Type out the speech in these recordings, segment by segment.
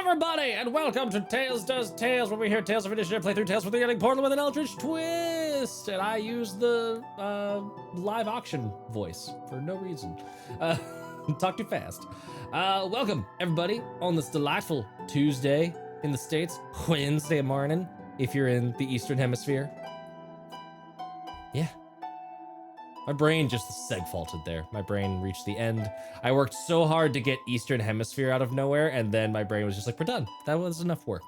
everybody, and welcome to Tales Does Tales, where we hear Tales of Initiative play through Tales from the Ending Portal with an Eldritch twist. And I use the live auction voice for no reason. Talk too fast. Welcome, everybody, on this delightful Tuesday in the States, Wednesday morning, if you're in the Eastern Hemisphere. Yeah. My brain just seg-faulted there. My brain reached the end. I worked so hard to get Eastern Hemisphere out of nowhere, and then my brain was just like, we're done. That was enough work.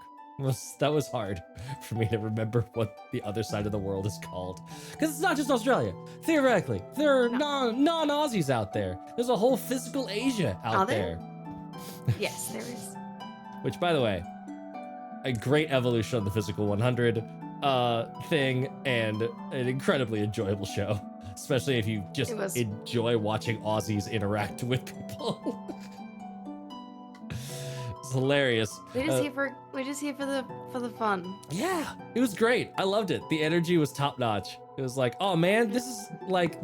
That was hard for me to remember what the other side of the world is called. Because it's not just Australia. Theoretically, there are non-Aussies out there. There's a whole physical Asia out there. Yes, there is. Which, by the way, a great evolution of the Physical 100 thing, and an incredibly enjoyable show. Especially if you just enjoy watching Aussies interact with people. It's hilarious. We're just here for the fun. Yeah, it was great. I loved it. The energy was top notch. It was like, oh man, this is like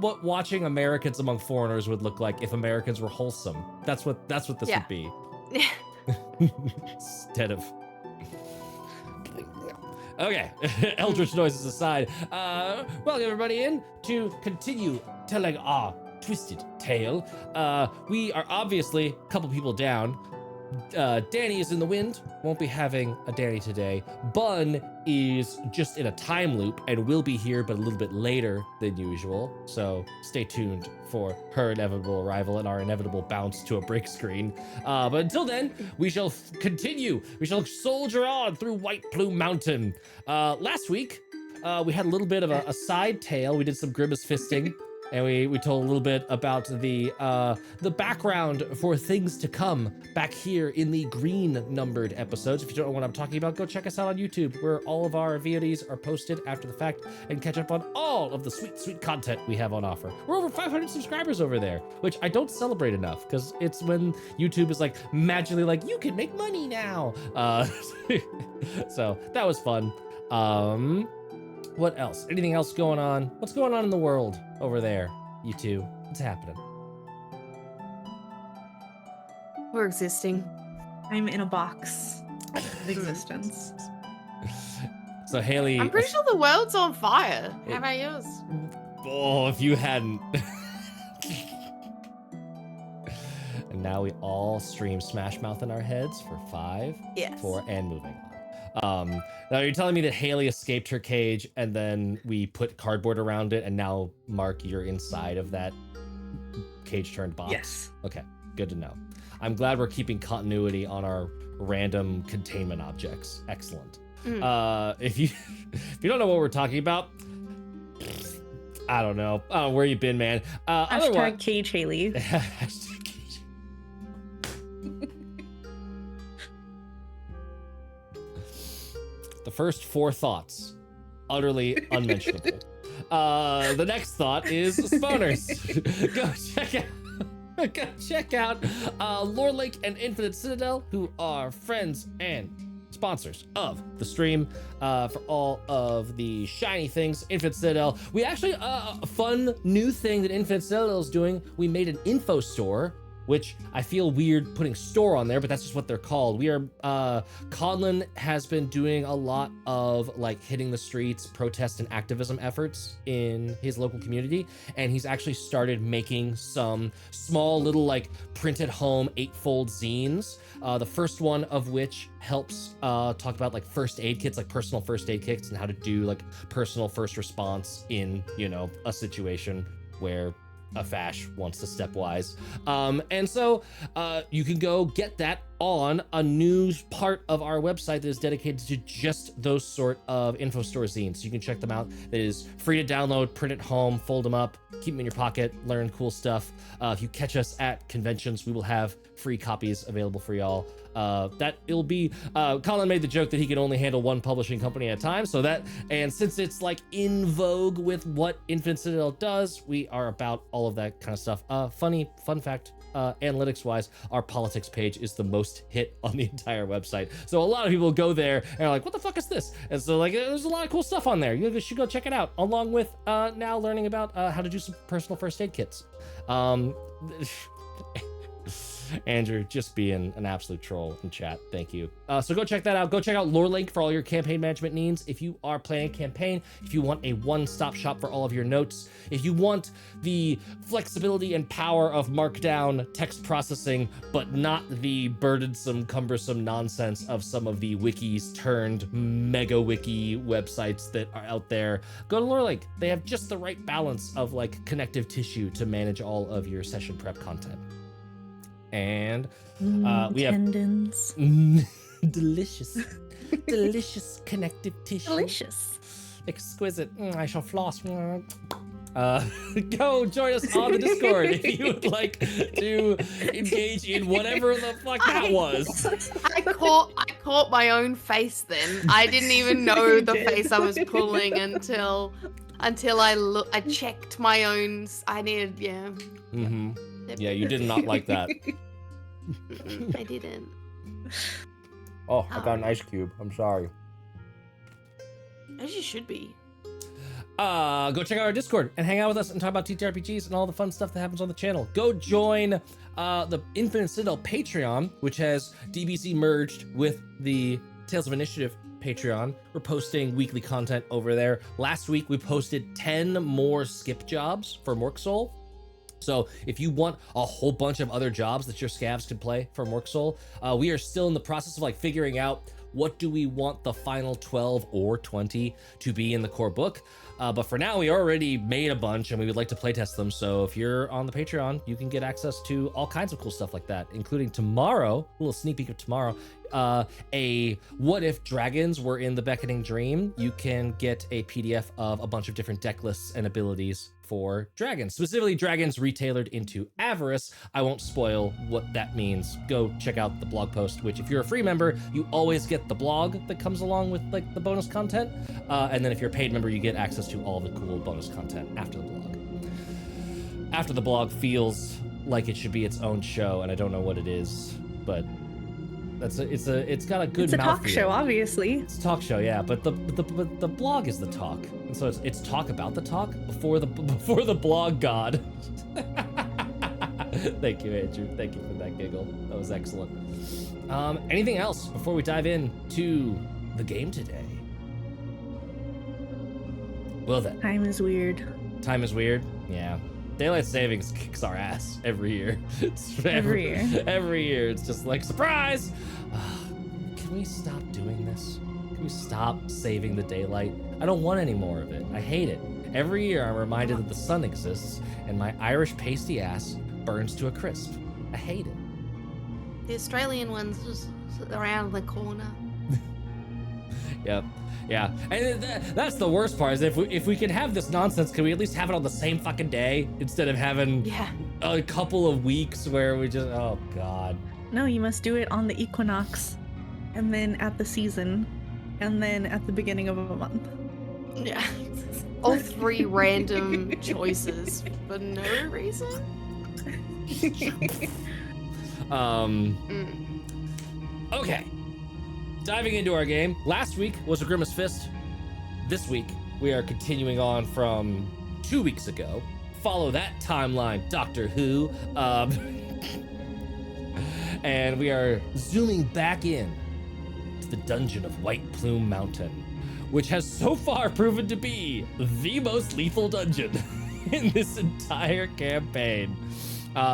what watching Americans among foreigners would look like if Americans were wholesome. That's what this would be. Instead of. Okay, Eldritch noises aside, welcome everybody in to continue telling our twisted tale. We are obviously a couple people down. Danny is in the wind, won't be having a Danny today. Bun is just in a time loop and will be here, but a little bit later than usual. So stay tuned for her inevitable arrival and our inevitable bounce to a break screen. But until then, we shall continue. We shall soldier on through White Plume Mountain. Last week, we had a little bit of a side tale. We did some grimace fisting. And we told a little bit about the background for things to come back here in the green numbered episodes. If you don't know what I'm talking about, go check us out on YouTube, where all of our VODs are posted after the fact, and catch up on all of the sweet, sweet content we have on offer. We're over 500 subscribers over there, which I don't celebrate enough, because it's when YouTube is like magically like, you can make money now. So that was fun. What else? Anything else going on? What's going on in the world over there, you two? What's happening? We're existing. I'm in a box of existence. So Haley, I'm pretty sure the world's on fire. How about yours? Oh, if you hadn't. And now we all stream Smash Mouth in our heads for 5, 4, and moving on. Now you're telling me that Haley escaped her cage and then we put cardboard around it, and now, Mark, you're inside of that cage turned box? Yes. Okay, good to know. I'm glad we're keeping continuity on our random containment objects. Excellent. If you don't know what we're talking about, I don't know. Where you been, man? Hashtag cage Haley. Hashtag cage. The first 4 thoughts, utterly unmentionable. The next thought is spawners. Go check out Lore Lake and Infinite Citadel, who are friends and sponsors of the stream, for all of the shiny things. Infinite Citadel. We actually, a fun new thing that Infinite Citadel is doing, we made an info store, which I feel weird putting store on there, but that's just what they're called. We are, Conlon has been doing a lot of like hitting the streets, protest and activism efforts in his local community. And he's actually started making some small little like printed home 8-fold zines. The first one of which helps talk about like first aid kits, like personal first aid kits, and how to do like personal first response in, you know, a situation where a fash wants to stepwise. And so you can go get that on a new part of our website that is dedicated to just those sort of info store zines. So you can check them out. That is free to download, print at home, fold them up, keep them in your pocket, learn cool stuff. If you catch us at conventions, we will have free copies available for y'all. That it'll be, Colin made the joke that he can only handle one publishing company at a time. So that, and since it's like in vogue with what Infinite Citadel does, we are about all of that kind of stuff. Fun fact, analytics wise, our politics page is the most hit on the entire website. So a lot of people go there and are like, what the fuck is this? And so like, there's a lot of cool stuff on there. You should go check it out, along with now learning about how to do some personal first aid kits. Andrew, just being an absolute troll in chat. Thank you. So go check that out. Go check out LoreLink for all your campaign management needs. If you are planning a campaign, if you want a one-stop shop for all of your notes, if you want the flexibility and power of Markdown text processing, but not the burdensome, cumbersome nonsense of some of the wikis turned mega wiki websites that are out there, go to LoreLink. They have just the right balance of like connective tissue to manage all of your session prep content. And we have tendons. delicious, delicious connective tissue. Delicious. Exquisite. I shall floss. Go join us on the Discord if you would like to engage in whatever the fuck that was. I caught my own face then. I didn't even know You the did. face I was pulling until I checked my own. I needed, yeah. Mm-hmm. Yeah, you did not like that. I didn't. Oh, I got an ice cube. I'm sorry. As you should be. Go check out our Discord and hang out with us and talk about TTRPGs and all the fun stuff that happens on the channel. Go join the Infinite Citadel Patreon, which has DBZ merged with the Tales of Initiative Patreon. We're posting weekly content over there. Last week, we posted 10 more skip jobs for Morksoul. So if you want a whole bunch of other jobs that your scavs could play for Morksoul, we are still in the process of like figuring out what do we want the final 12 or 20 to be in the core book. But for now, we already made a bunch and we would like to playtest them. So if you're on the Patreon, you can get access to all kinds of cool stuff like that, including tomorrow, a little sneak peek of tomorrow, a what if dragons were in the Beckoning Dream. You can get a PDF of a bunch of different deck lists and abilities for dragons, specifically dragons retailored into Avarice. I won't spoil what that means. Go check out the blog post, which if you're a free member, you always get the blog that comes along with like the bonus content. And then if you're a paid member, you get access to all the cool bonus content after the blog. After the blog feels like it should be its own show, and I don't know what it is, but it's got a good It's a talk mouthfeel. show, obviously. It's a talk show, yeah, but the blog is the talk, and so it's talk about the talk before the blog god. Thank you, Andrew. Thank you for that giggle. That was excellent. Anything else before we dive in to the game today? Well then, Time is weird. time is weird. Yeah. Daylight savings kicks our ass every year. It's Every year. Every year. It's just like, surprise! Can we stop doing this? Can we stop saving the daylight? I don't want any more of it. I hate it. Every year I'm reminded that the sun exists and my Irish pasty ass burns to a crisp. I hate it. The Australian one's just around the corner. Yep. Yeah. And that's the worst part is if we can have this nonsense, can we at least have it on the same fucking day instead of having Yeah. a couple of weeks where we just, oh God. No, you must do it on the equinox, and then at the season, and then at the beginning of a month. Yeah. All three random choices for no reason. Okay. Diving into our game. Last week was a Grimace Fist. This week, we are continuing on from 2 weeks ago. Follow that timeline, Doctor Who. And we are zooming back in to the dungeon of White Plume Mountain, which has so far proven to be the most lethal dungeon in this entire campaign.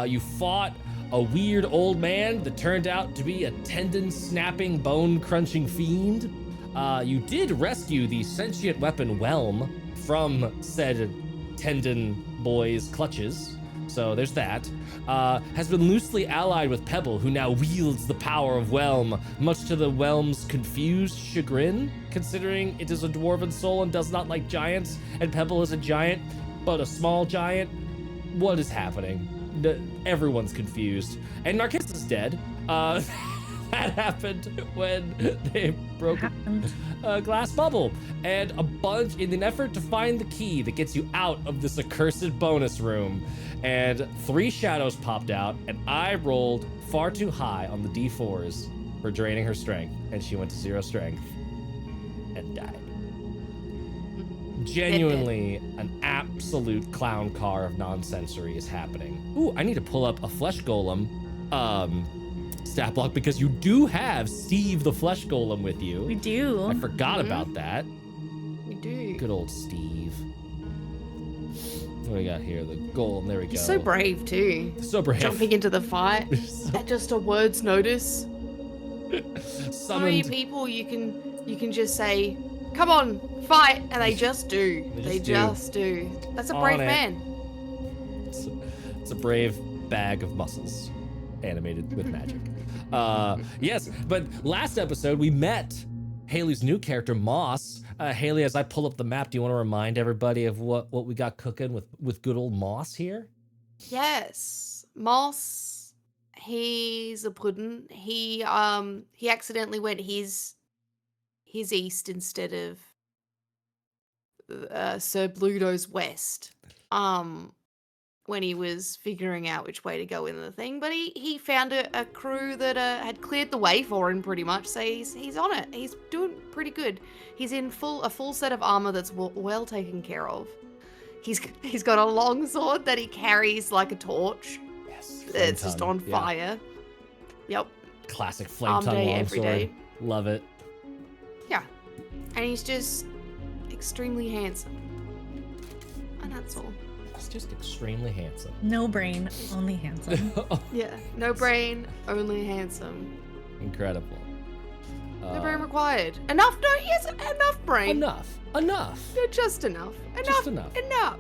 You fought a weird old man that turned out to be a tendon-snapping, bone-crunching fiend. You did rescue the sentient weapon Whelm from said tendon boy's clutches, so there's that. Has been loosely allied with Pebble, who now wields the power of Whelm, much to the Whelm's confused chagrin, considering it is a dwarven soul and does not like giants, and Pebble is a giant, but a small giant. What is happening? Everyone's confused. And Narcissus is dead. That happened when they broke a glass bubble. And a bunch, in an effort to find the key that gets you out of this accursed bonus room. And 3 shadows popped out, and I rolled far too high on the D4s for draining her strength. And she went to 0 strength and died. Genuinely an absolute clown car of nonsensory is happening. Ooh, I need to pull up a flesh golem stat block because you do have Steve the Flesh Golem with you. We do. I forgot about that. We do. Good old Steve. What do we got here? The golem. There we go. He's so brave too. So brave. Jumping into the fight at just a word's notice. So many Summoned. people you can just say, "Come on, fight," and they just do. They just do. That's a brave man. It's a brave bag of muscles, animated with magic. Yes, but last episode we met Haley's new character, Moss. Haley, as I pull up the map, do you want to remind everybody of what we got cooking with good old Moss here? Yes, Moss. He's a puddin'. He accidentally went his east instead of Sir Bluto's west. When he was figuring out which way to go in the thing, but he found a crew that had cleared the way for him pretty much. So he's on it. He's doing pretty good. He's in a full set of armor that's well taken care of. He's got a long sword that he carries like a torch. Yes. It's just on fire. Yep. Classic flame tongue day, longsword. every day. Love it. Yeah. And he's just extremely handsome. And that's all. He's just extremely handsome. No brain, only handsome. Yeah. No brain, only handsome. Incredible. No brain required. Enough? No, he has enough brain. Enough. No, just enough. Just enough. Enough.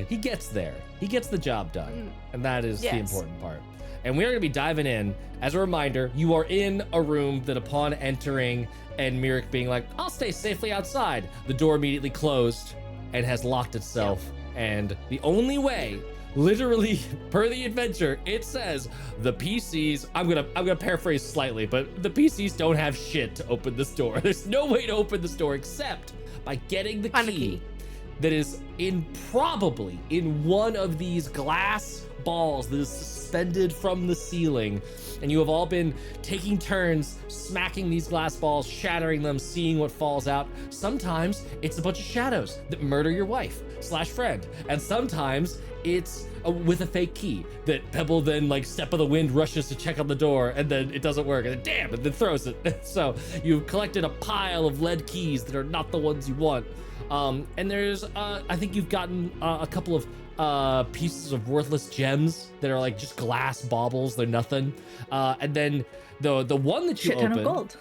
He gets there. He gets the job done. And that is the Yes. important part. And we're going to be diving in. As a reminder, you are in a room that upon entering and Mirik being like, I'll stay safely outside, the door immediately closed and has locked itself. And the only way, literally per the adventure, it says the PCs, I'm gonna paraphrase slightly, but the PCs don't have shit to open this door. There's no way to open this door except by getting the key that is probably in one of these glass balls that is suspended from the ceiling. And you have all been taking turns smacking these glass balls, shattering them, seeing what falls out. Sometimes it's a bunch of shadows that murder your wife / friend. And sometimes it's with a fake key that Pebble then, like step of the wind, rushes to check on the door, and then it doesn't work, and then damn, and then throws it. So you've collected a pile of lead keys that are not the ones you want. And there's, I think you've gotten a couple of pieces of worthless gems that are like just glass baubles. They're nothing. And then the one that you Shit ton opened, of gold.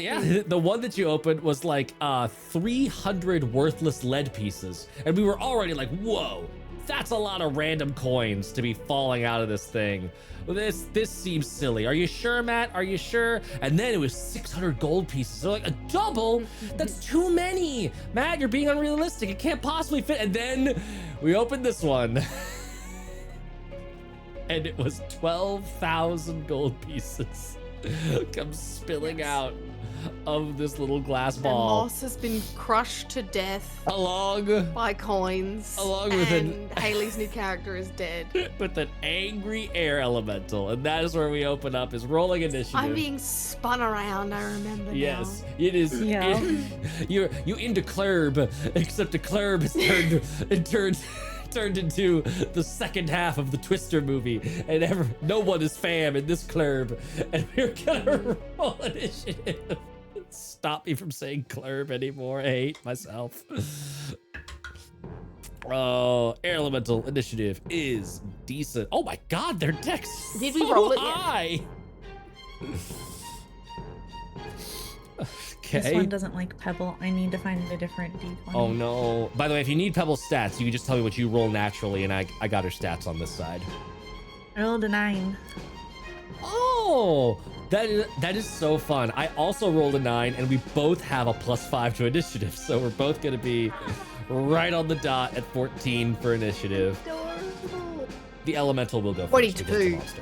yeah, the one that you opened was like 300 worthless lead pieces, and we were already like, whoa, that's a lot of random coins to be falling out of this thing. This seems silly. Are you sure, Matt? Are you sure? And then it was 600 gold pieces. So like a double? That's too many. Matt, you're being unrealistic. It can't possibly fit. And then we opened this one. And it was 12,000 gold pieces come spilling out of this little glass And ball. Moss has been crushed to death Along by coins. Along with and Haley's new character is dead. with an angry air elemental. And that is where we open up, is rolling initiative. I'm being spun around, I remember Yes, now. it is. Yeah. You into Clerb, except a Clerb is turned into the second half of the Twister movie, and no one is fam in this Clerb, and we're gonna roll initiative. Stop me from saying Clerb anymore. I hate myself. Oh, air elemental initiative is decent. Oh my god, their dex Did so we roll it yet? high. This Okay. one doesn't like Pebble. I need to find a different D20. Oh no. By the way, if you need Pebble's stats, you can just tell me what you roll naturally, and I got her stats on this side. I rolled a 9. Oh, that is so fun. I also rolled a 9, and we both have a +5 to initiative, so we're both gonna be right on the dot at 14 for initiative. The elemental will go first. 22. because it's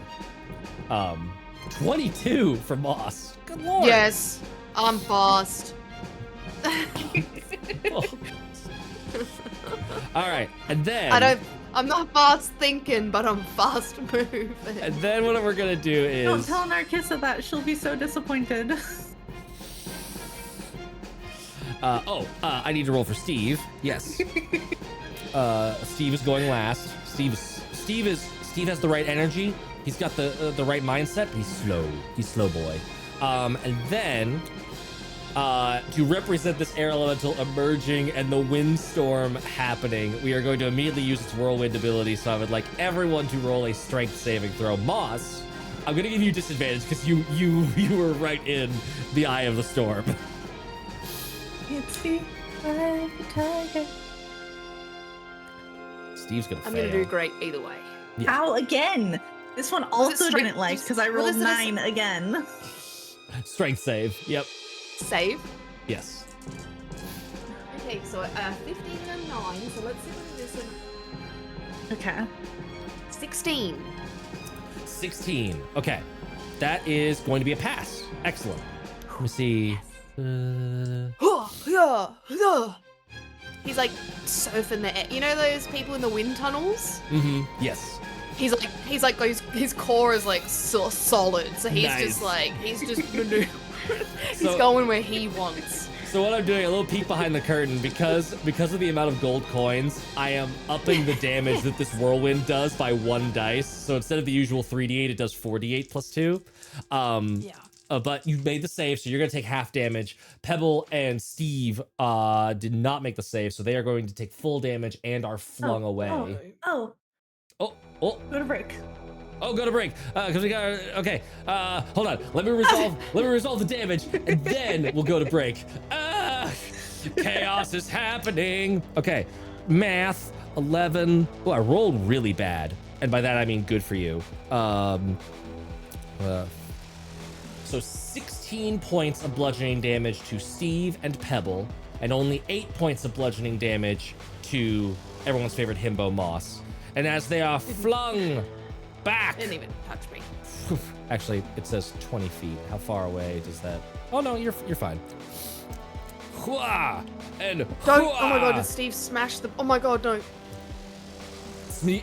a monster. 22 for Moss. Good lord. Yes, I'm fast. All right, and then I'm not fast thinking, but I'm fast moving. And then what we're gonna do Don't is tell Narcissa that. She'll be so disappointed. I need to roll for Steve. Yes. Steve is going last. Steve Steve has the right energy. He's got the right mindset, but he's slow. He's slow boy. And then to represent this air elemental emerging and the windstorm happening, we are going to immediately use its whirlwind ability. So I would like everyone to roll a strength saving throw. Moss, I'm gonna give you disadvantage because you were right in the eye of the storm. It's the eye of the tiger. Steve's gonna I'm fail. gonna do great either way. Yeah. Ow, again! This one Was it also strength- didn't like because I what rolled is this? 9 again. Strength save. Yep. Save. Yes. Okay, so 15 and 9. So let's see what this one. Okay. 16. 16. Okay. That is going to be a pass. Excellent. Let me see. He's like surfing the air. You know those people in the wind tunnels? Yes. He's like his core is like so solid. So he's Nice. just like he's he's So- going where he wants. So what I'm doing, a little peek behind the curtain, because of the amount of gold coins, I am upping the damage that this whirlwind does by 1 dice. So instead of the usual 3d8, it does 4d8 plus 2. Yeah. But you made the save, so you're going to take half damage. Pebble and Steve did not make the save, so they are going to take full damage and are flung away. Oh, Oh, go to break. go to break. Because we got okay. Hold on. Let me resolve the damage, and then we'll go to break. Chaos is happening. Okay, math 11. Oh, I rolled really bad, and by that I mean good for you. So 16 points of bludgeoning damage to Steve and Pebble, and only 8 points of bludgeoning damage to everyone's favorite himbo, Moss. And as they are flung back, Didn't even touch me. actually, it says 20 feet. How far away does that? Oh no, you're fine. Hua! And Don't. hua! Oh my god, did Steve smash the? Oh my god, no.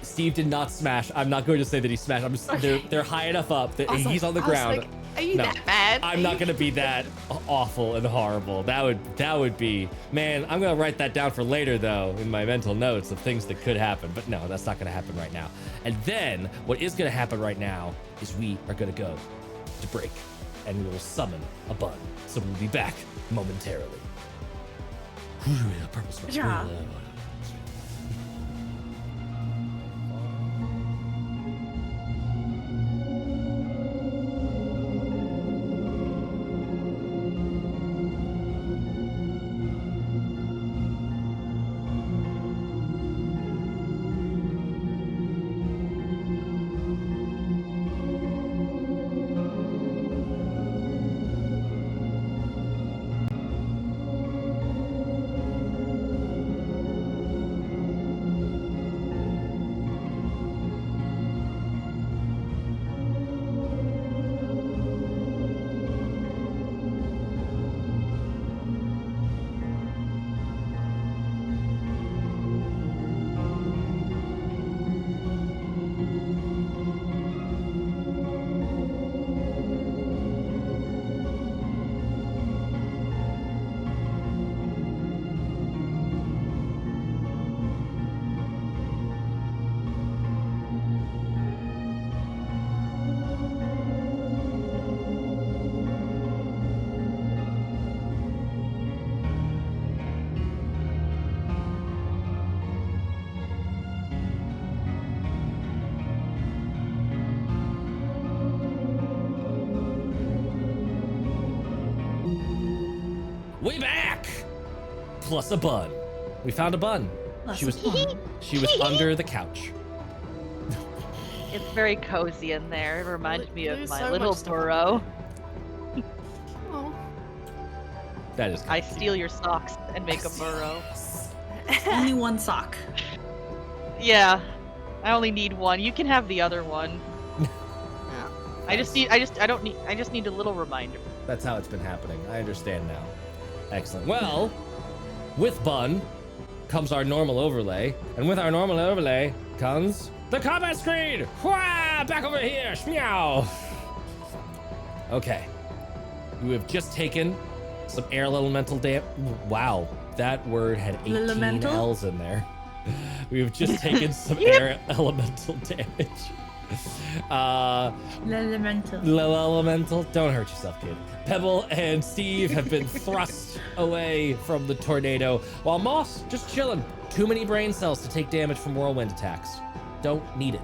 Steve did not smash. I'm not going to say that he smashed. I'm just they're high enough up that I was he's like- on the I was ground. like, are you No, that bad? I'm not gonna be that awful and horrible. That would be, man. I'm gonna write that down for later though in my mental notes of things that could happen. But no, that's not gonna happen right now. And then what is gonna happen right now is we are gonna go to break, and we will summon a bun. So we'll be back momentarily. Purple smoke. Yeah. We back! Plus a bun. We found a bun. Plus She was a bun. she was under the couch. It's very cozy in there. It reminds me of There's my so little much stuff burrow. Oh. That is. I steal your socks and make a burrow. Only one sock. Yeah, I only need one. You can have the other one. Yeah. I just need a little reminder. That's how it's been happening. I understand now. Excellent. Well, with Bun comes our normal overlay, and with our normal overlay comes the combat screen. Wah! Back over here. Meow. Okay. We have just taken some air elemental damage. Wow, that word had 18 Elemental? L's in there. We have just taken some air elemental damage. Elemental. Don't hurt yourself, kid. Pebble and Steve have been thrust away from the tornado, while Moss just chilling. Too many brain cells to take damage from whirlwind attacks. Don't need it.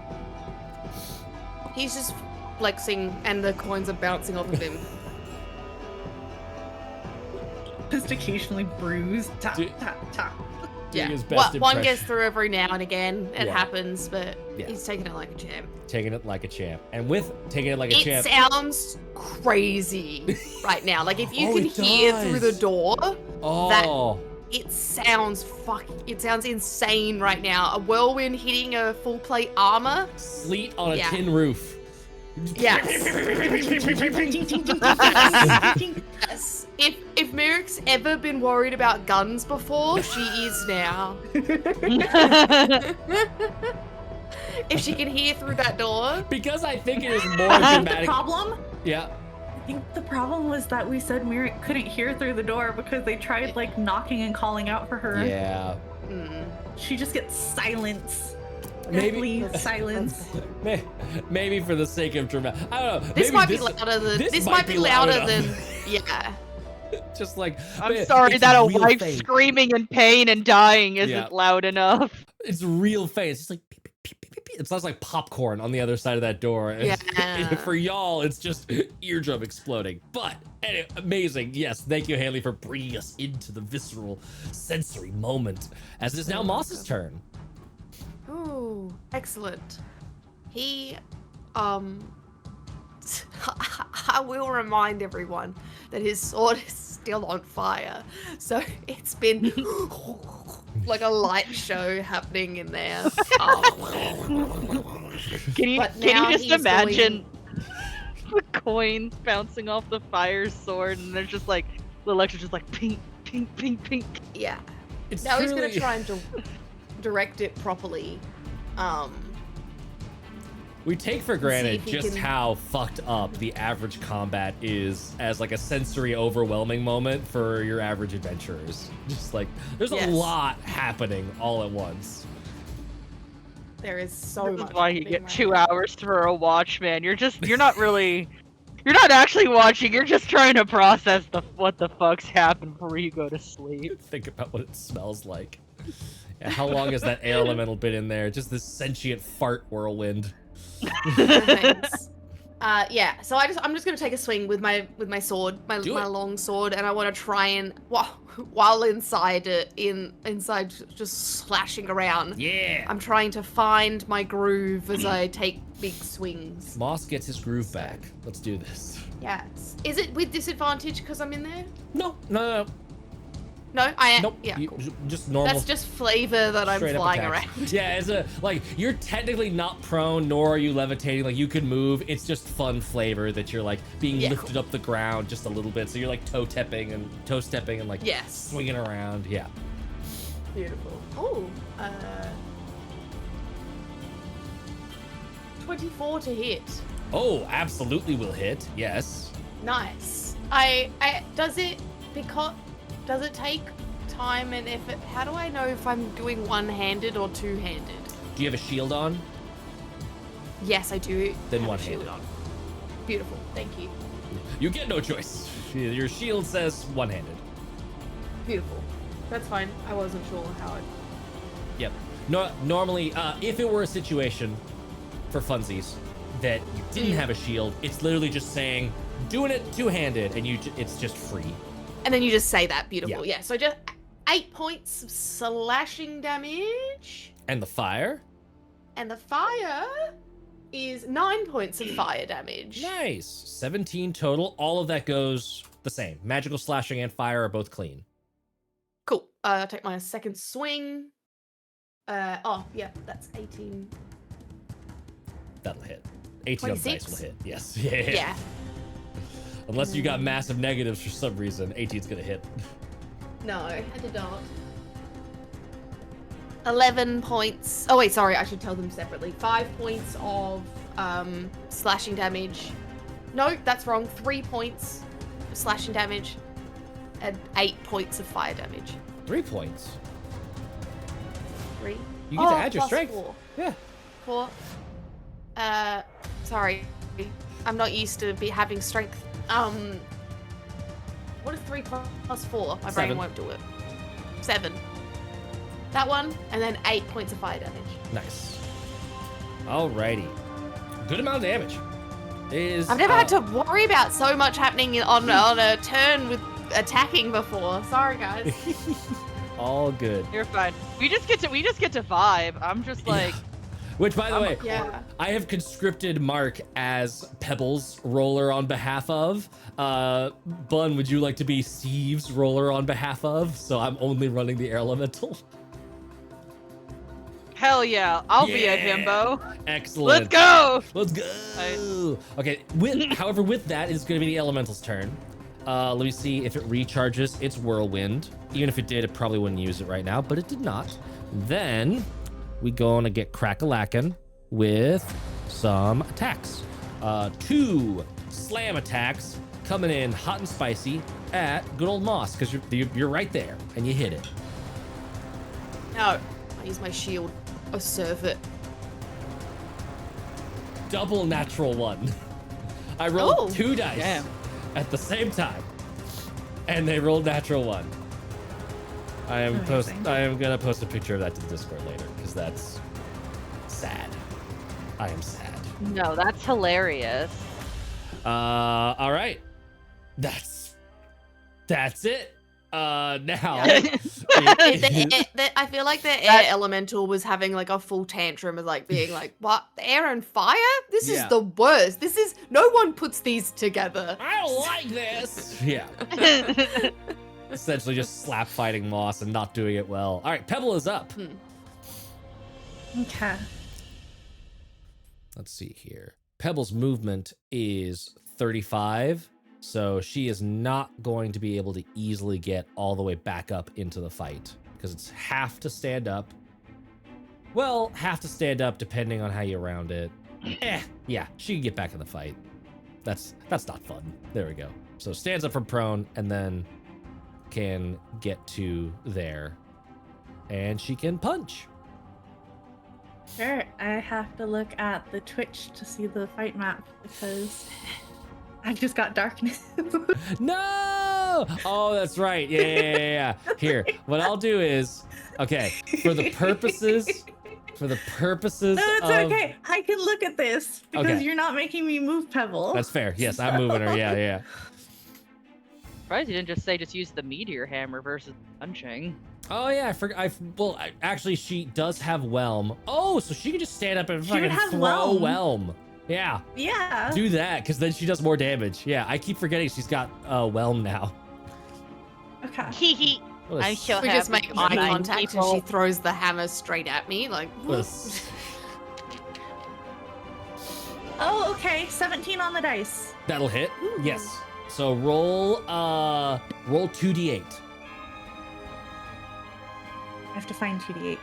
He's just flexing, and the coins are bouncing off of him. Just occasionally bruised. Tap, Do- tap, tap. Doing his best One impression. gets through every now and again. It Yeah. happens, but Yeah. he's taking it like a champ. Taking it like a champ. And with taking it like a It champ. sounds crazy right now. Like if you Oh, can it hear through the does. door, Oh. it sounds insane right now. A whirlwind hitting a full plate armor. Sleet on a Yeah. tin roof. Yes. Yes. If Merrick's ever been worried about guns before, she is now. If she can hear through that door. Because I think it is more I think the dramatic. problem. Yeah. I think the problem was that we said Merrick couldn't hear through the door because they tried like knocking and calling out for her. Yeah. She just gets silence. Maybe. Deathly silence. Maybe for the sake of drama. I don't know. This maybe might be louder than. This might be loud louder enough. than. Yeah. Just like. I'm man, sorry it's that a real wife faint. screaming in pain and dying isn't Yeah. loud enough. It's real faint. It's just like. Beep, beep, beep, beep, beep, beep. It sounds like popcorn on the other side of that door. Yeah. For y'all, it's just eardrum exploding. But anyway, amazing. Yes, thank you, Haley, for bringing us into the visceral, sensory moment. As it is now Moss's turn. Ooh, excellent. He, I will remind everyone that his sword is still on fire. So it's been like a light show happening in there. Can you But now just he's imagine the coins bouncing off the fire sword and there's just like the electric just like pink, pink, pink, pink. Yeah. It's Now he's truly- gonna try and direct it properly. We take for if granted he just can- how fucked up the average combat is as like a sensory overwhelming moment for your average adventurers. Just like there's a Yes. lot happening all at once. There is so This is much. why you happening get right 2 now. hours for a watch, man. You're not actually watching. You're just trying to process what the fuck's happened before you go to sleep. Think about what it smells like. Yeah, how long has that air elemental been in there? Just this sentient fart whirlwind. Thanks. Yeah. So I'm just gonna take a swing with my sword, my Do it. long sword, and I want to try and while inside just slashing around. Yeah. I'm trying to find my groove as I take big swings. Moss gets his groove back. Let's do this. Yes. Is it with disadvantage because I'm in there? No. No, I am. Nope. Yeah. You- Cool. Just normal. That's just flavor that I'm straight up flying attacks. around. Yeah, it's a like you're technically not prone, nor are you levitating. Like you could move. It's just fun flavor that you're like being Yeah, lifted up the ground just a little bit. So you're like toe stepping and like Yes. swinging around. Yeah. Beautiful. Oh, 24 to hit. Oh, absolutely will hit. Yes. Nice. Does it take time and effort? How do I know if I'm doing one-handed or two-handed? Do you have a shield on? Yes, I do. Then have a one-handed. shield on. Beautiful. Thank you. You get no choice. Your shield says one-handed. Beautiful. That's fine. I wasn't sure how it. Yep. No, normally, if it were a situation for funsies that you didn't have a shield, it's literally just saying doing it two-handed, and it's just free. And then you just say that. Beautiful. Yeah. Yeah. So just 8 points of slashing damage, And the fire? and the fire is 9 points of fire damage. Nice. 17 total. All of that goes the same. Magical slashing and fire are both clean. Cool. I'll take my second swing. Oh, yeah, that's 18. That'll hit. 18 on the dice 26? will hit. Yes. Yeah. Yeah. Unless you got massive negatives for some reason, 18's gonna hit. No, I did not. 11 points. Oh, wait, sorry. I should tell them separately. 5 points of slashing damage. No, that's wrong. 3 points of slashing damage. And 8 points of fire damage. 3 points. 3. You get to add your plus strength. 4. Yeah. 4. Sorry. I'm not used to having strength. What is 3 plus 4? My 7. brain won't do it. 7. That one, and then 8 points of fire damage. Nice. Alrighty. Good amount of damage. I've never had to worry about so much happening on a turn with attacking before. Sorry, guys. All good. You're fine. We just get to vibe. I'm just like. Yeah. Which, by the way, Yeah. I have conscripted Mark as Pebbles' roller on behalf of. Bun, would you like to be Steve's roller on behalf of? So I'm only running the air elemental. Hell yeah, I'll be a Yeah. himbo. Excellent. Let's go. Let's go. Okay. However, with that, it's going to be the elemental's turn. Let me see if it recharges its whirlwind. Even if it did, it probably wouldn't use it right now, but it did not. Then we gonna get crack-a-lackin' with some attacks. 2 slam attacks coming in hot and spicy at good old Moss, because you're right there and you hit it. No. I use my shield. I'll serve it. Double natural 1. I rolled 2 dice Damn. at the same time, and they rolled natural 1. I am gonna post a picture of that to the Discord later because that's sad. I am sad. No, that's hilarious. All right, that's it. Now I feel like the air elemental was having like a full tantrum of like being like, what? Air and fire? This is Yeah. the worst. This is no one puts these together. I don't like this. Yeah, essentially just slap fighting Moss and not doing it well. All right, Pebble is up. Okay. Let's see here. Pebble's movement is 35, so she is not going to be able to easily get all the way back up into the fight because it's half to stand up. Well, half to stand up depending on how you round it. Yeah, she can get back in the fight. That's not fun. There we go. So stands up from prone and then can get to there. And she can punch. Sure. I have to look at the Twitch to see the fight map because I just got darkness. No! Oh, that's right. Yeah. Here, what I'll do is, okay, for the purposes No, it's of... okay. I can look at this because Okay. you're not making me move Pebble. That's fair. Yes, I'm moving her. Yeah. Surprised you didn't just say just the meteor hammer versus punching. Oh yeah, I forgot. Actually, she does have Whelm. Oh, so she can just stand up and She would fucking have throw Whelm. Whelm. Yeah, Yeah. do that, because then she does more damage. Yeah, I keep forgetting she's got Whelm now. Okay. Hee hee. What a I'm s- sure. We just make eye Nine contact and people. she throws the hammer straight at me. Like, what a whoop. s- Oh, okay. 17 on the dice. That'll hit. Yes. So roll 2d8. I have to find 2d8.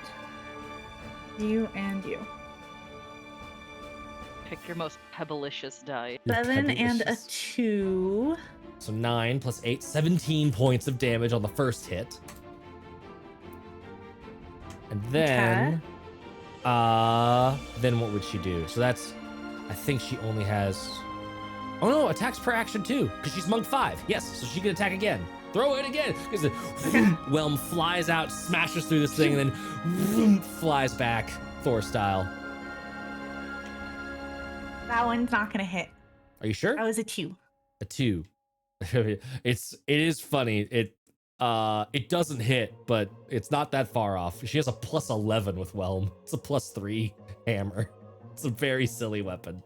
You and you. Pick your most pebbleicious die. Your 7 and a Pebblicious. 2. So 9 plus 8, 17 points of damage on the first hit. And then, then what would she do? So that's, I think she only has, oh no, attacks per action too, because she's monk 5. Yes, so she can attack again. Throw it again, because the Whelm flies out, smashes through this thing, and then flies back, Thor style. That one's not gonna hit. Are you sure? That was a 2. A 2. It is funny. It doesn't hit, but it's not that far off. She has a plus 11 with Whelm. It's a plus 3 hammer. It's a very silly weapon.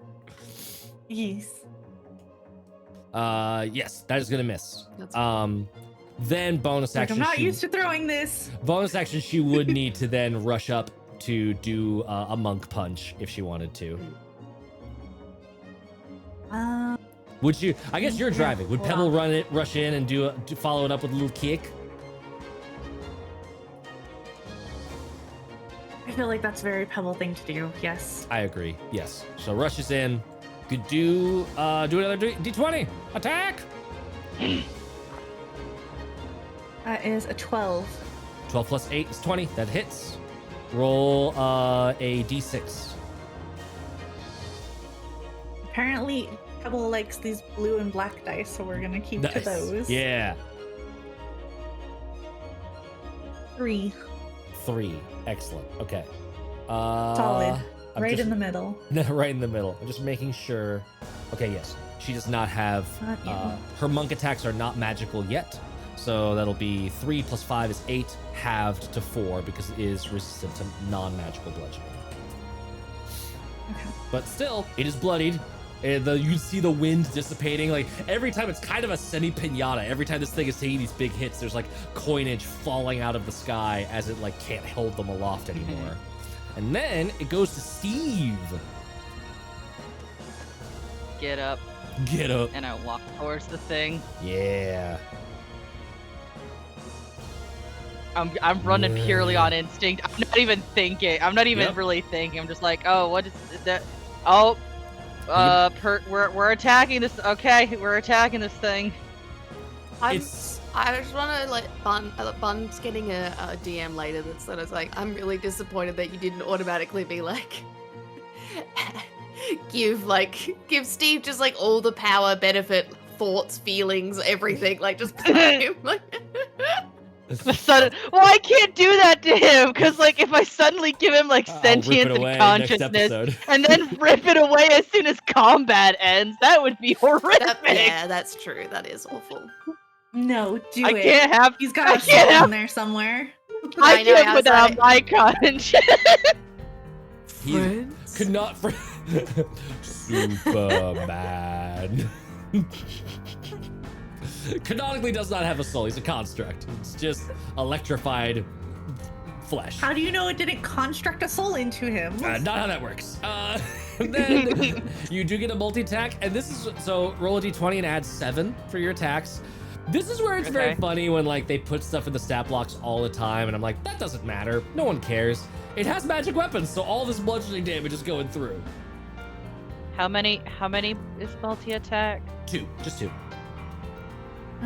Yes. Yes, that is gonna miss. That's Then bonus Like, action. I'm not used to throwing this. Bonus action. She would need to then rush up to do a monk punch if she wanted to. Would you? I guess you're Yeah, driving. Would hold Pebble on. rush in and follow it up with a little kick? I feel like that's a very Pebble thing to do. Yes. I agree. Yes. So rushes in. Could do another d20 attack. That is a 12. 12 plus 8 is 20. That hits. Roll a d6. Apparently, Pebble likes these blue and black dice, so we're gonna keep to Nice. those. Yeah. 3. 3. Excellent. Okay. Solid. I'm Right just- in the middle. right in the middle. I'm just making sure. Okay, yes. She does not have. Not yet. Her monk attacks are not magical yet. So that'll be 3 plus 5 is 8, halved to 4 because it is resistant to non-magical bludgeoning. Okay. But still, it is bloodied. You see the wind dissipating. Like every time, it's kind of a semi-pinata. Every time this thing is taking these big hits, there's like coinage falling out of the sky as it like can't hold them aloft anymore. And then it goes to Steve. Get up, Get up. and I walk towards the thing. Yeah. I'm running purely on instinct. I'm not even thinking. I'm not even Yep. really thinking. I'm just like, oh, what is that? Oh, we're attacking this. Okay, we're attacking this thing. I just want to let Bun's getting a DM later that sort of like, I'm really disappointed that you didn't automatically be like, give Steve just like all the power, benefit, thoughts, feelings, everything. Like just put him like. Well, I can't do that to him because, like, if I suddenly give him like I'll rip sentience it away and next consciousness, episode. and then rip it away as soon as combat ends, that would be horrific. Yeah, that's true. That is awful. No, do I it. can't have. He's I got a can't soul have- in there somewhere. I I know, can't I was without like- my conscience. He could not. Superman. Canonically does not have a soul. He's a construct. It's just electrified flesh. How do you know it didn't construct a soul into him? Not how that works. And then you do get a multi-attack, and this is so roll a d20 and add 7 for your attacks. This is where it's very Okay. funny when like they put stuff in the stat blocks all the time, and I'm like, that doesn't matter. No one cares. It has magic weapons, so all this bludgeoning damage is going through. How many is multi-attack? 2, just 2.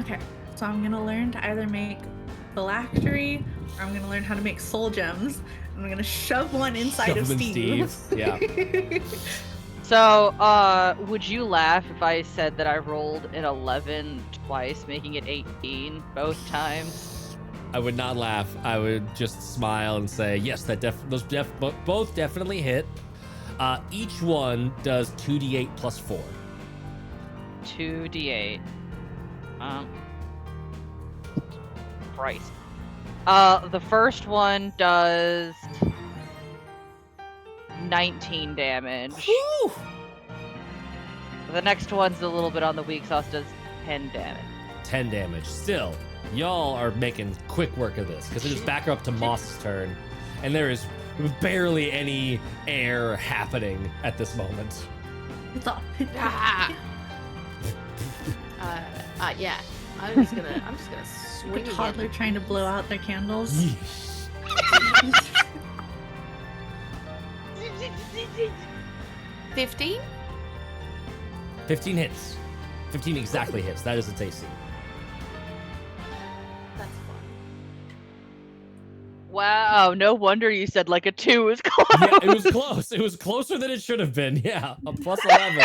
Okay, so I'm gonna learn to either make phylactery, or I'm gonna learn how to make soul gems. I'm gonna shove one inside of Shove 'em in Steve. Steve's, yeah. So, would you laugh if I said that I rolled an 11 twice, making it 18 both times? I would not laugh. I would just smile and say, yes, both definitely hit. Each one does 2d8 plus 4. 2d8. Christ. The first one does 19 damage. Woo! The next one's a little bit on the weak sauce, does 10 damage. 10 damage. Still, y'all are making quick work of this because it is back up to Moss's turn, and there is barely any air happening at this moment. It's all Ah. Yeah. I'm just gonna like swing a again. toddler trying to blow out their candles. Yeesh. 15? 15 hits. 15 exactly hits. That is its AC. That's fine. Wow, no wonder you said like a 2 is close. Yeah, it was close. It was closer than it should have been. Yeah, a plus 11.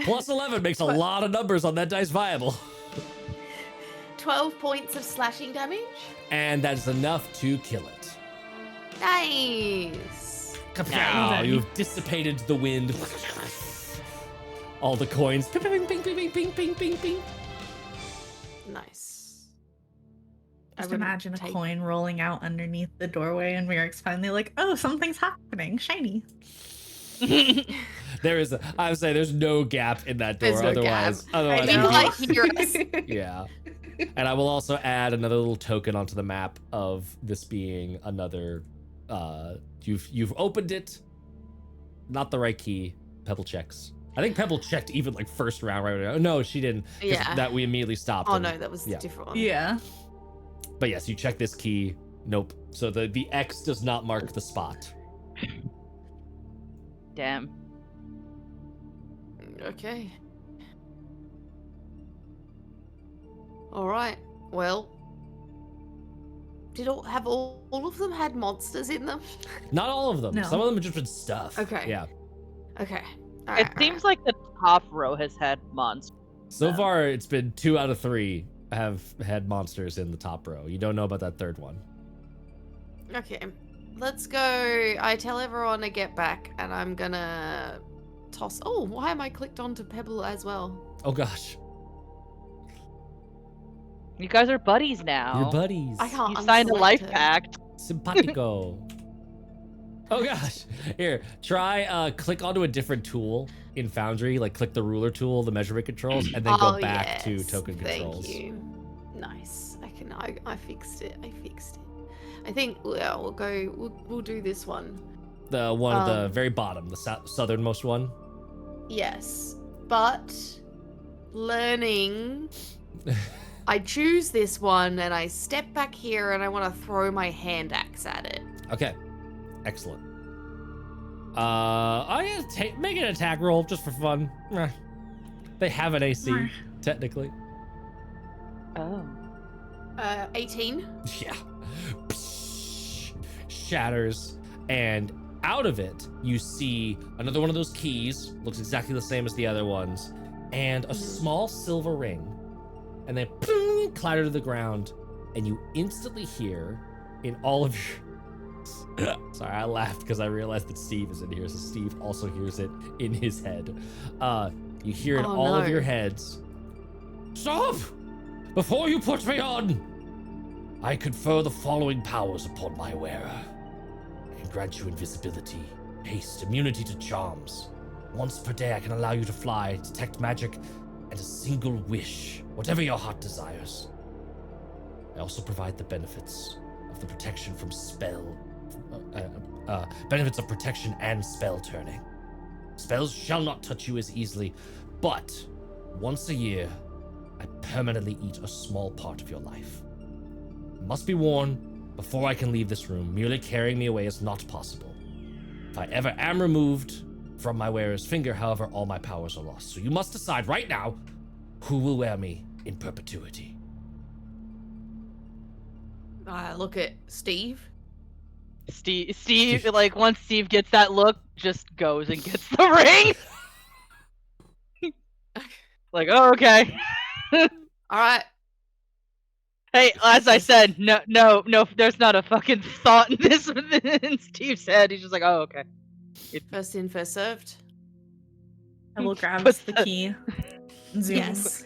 Plus 11 makes a lot of numbers on that dice viable. 12 points of slashing damage? And that is enough to kill it. Nice. Kapow! Nice. You've dissipated the wind. All the coins. Ping, ping, ping, ping, ping, ping, ping, ping, ping. Nice. Just wouldn't imagine a take- coin rolling out underneath the doorway, and Myric's finally like, "Oh, something's happening, shiny." There is, I would say, there's no gap in that door. There's no Otherwise, gap. otherwise, I you'd People be- like hear us. yeah. And I will also add another little token onto the map of this being another. You've opened it. Not the right key. Pebble checks. I think Pebble checked even like first round. Right? No, she didn't. 'Cause Yeah. That we immediately stopped. Oh and- no, that was yeah. a different one. Yeah. But yes, you check this key. Nope. So the X does not mark the spot. Damn. Okay. All right. Well, have all of them had monsters in them? Not all of them. No. Some of them have just been stuff. Okay. Yeah. Okay. Alright, It seems like the top row has had monsters. So far, it's been 2 out of 3 have had monsters in the top row. You don't know about that third one. Okay, let's go. I tell everyone to get back, and I'm gonna toss. Oh, why am I clicked onto Pebble as well? Oh gosh, You guys are buddies now. your buddies. I can't. You signed a life unselect it. pact. Simpatico. Oh gosh. Here, try click onto a different tool in Foundry, like click the ruler tool, the measurement controls, and then go back to yes, token controls. Thank you. Nice. I fixed it. I fixed it. I think we'll go. We'll do this one. The one at the very bottom, the southernmost one. Yes, but learning. I choose this one and I step back here and I want to throw my hand axe at it. Okay. Excellent. I make an attack roll just for fun. They have an AC, technically. Oh. 18. Yeah. Shatters, and out of it, you see another one of those keys, looks exactly the same as the other ones, and a small silver ring. And they clatter to the ground, and you instantly hear in all of your... Sorry, I laughed because I realized that Steve is in here, so Steve also hears it in his head. You hear in all of your heads, "Stop! Before you put me on, I confer the following powers upon my wearer. I can grant you invisibility, haste, immunity to charms. Once per day I can allow you to fly, detect magic, and a single wish, whatever your heart desires. I also provide the benefits of the protection from benefits of protection and spell turning. Spells shall not touch you as easily, but once a year, I permanently eat a small part of your life. It must be worn before I can leave this room. Merely carrying me away is not possible. If I ever am removed from my wearer's finger, however, all my powers are lost. So you must decide right now who will wear me in perpetuity." I look at Steve. Steve, like once Steve gets that look, just goes and gets the ring. Like, oh, okay. All right. Hey, as I said, no, there's not a fucking thought in this in Steve's head. He's just like, oh, okay. First in, first served. Pebble grabs Puts the the- key. Zooms. Yes.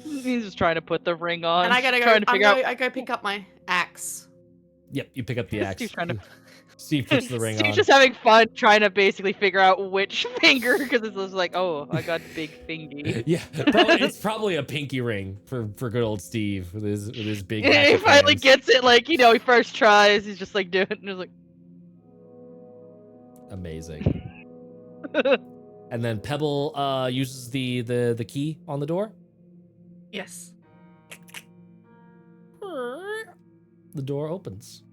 He's just trying to put the ring on. And I gotta trying go. to figure out. I go pick up my axe. Yep, you pick up the axe. Steve's trying to. Steve puts the ring Steve's on. just having fun trying to basically figure out which finger, because it's just like, oh, I got big fingy. Yeah, it's probably a pinky ring for good old Steve with his big. He hatchet finally hands. gets it, like, he first tries, he's just like doing it, and he's like, Amazing. And then Pebble uses the key on the door. Yes. The door opens.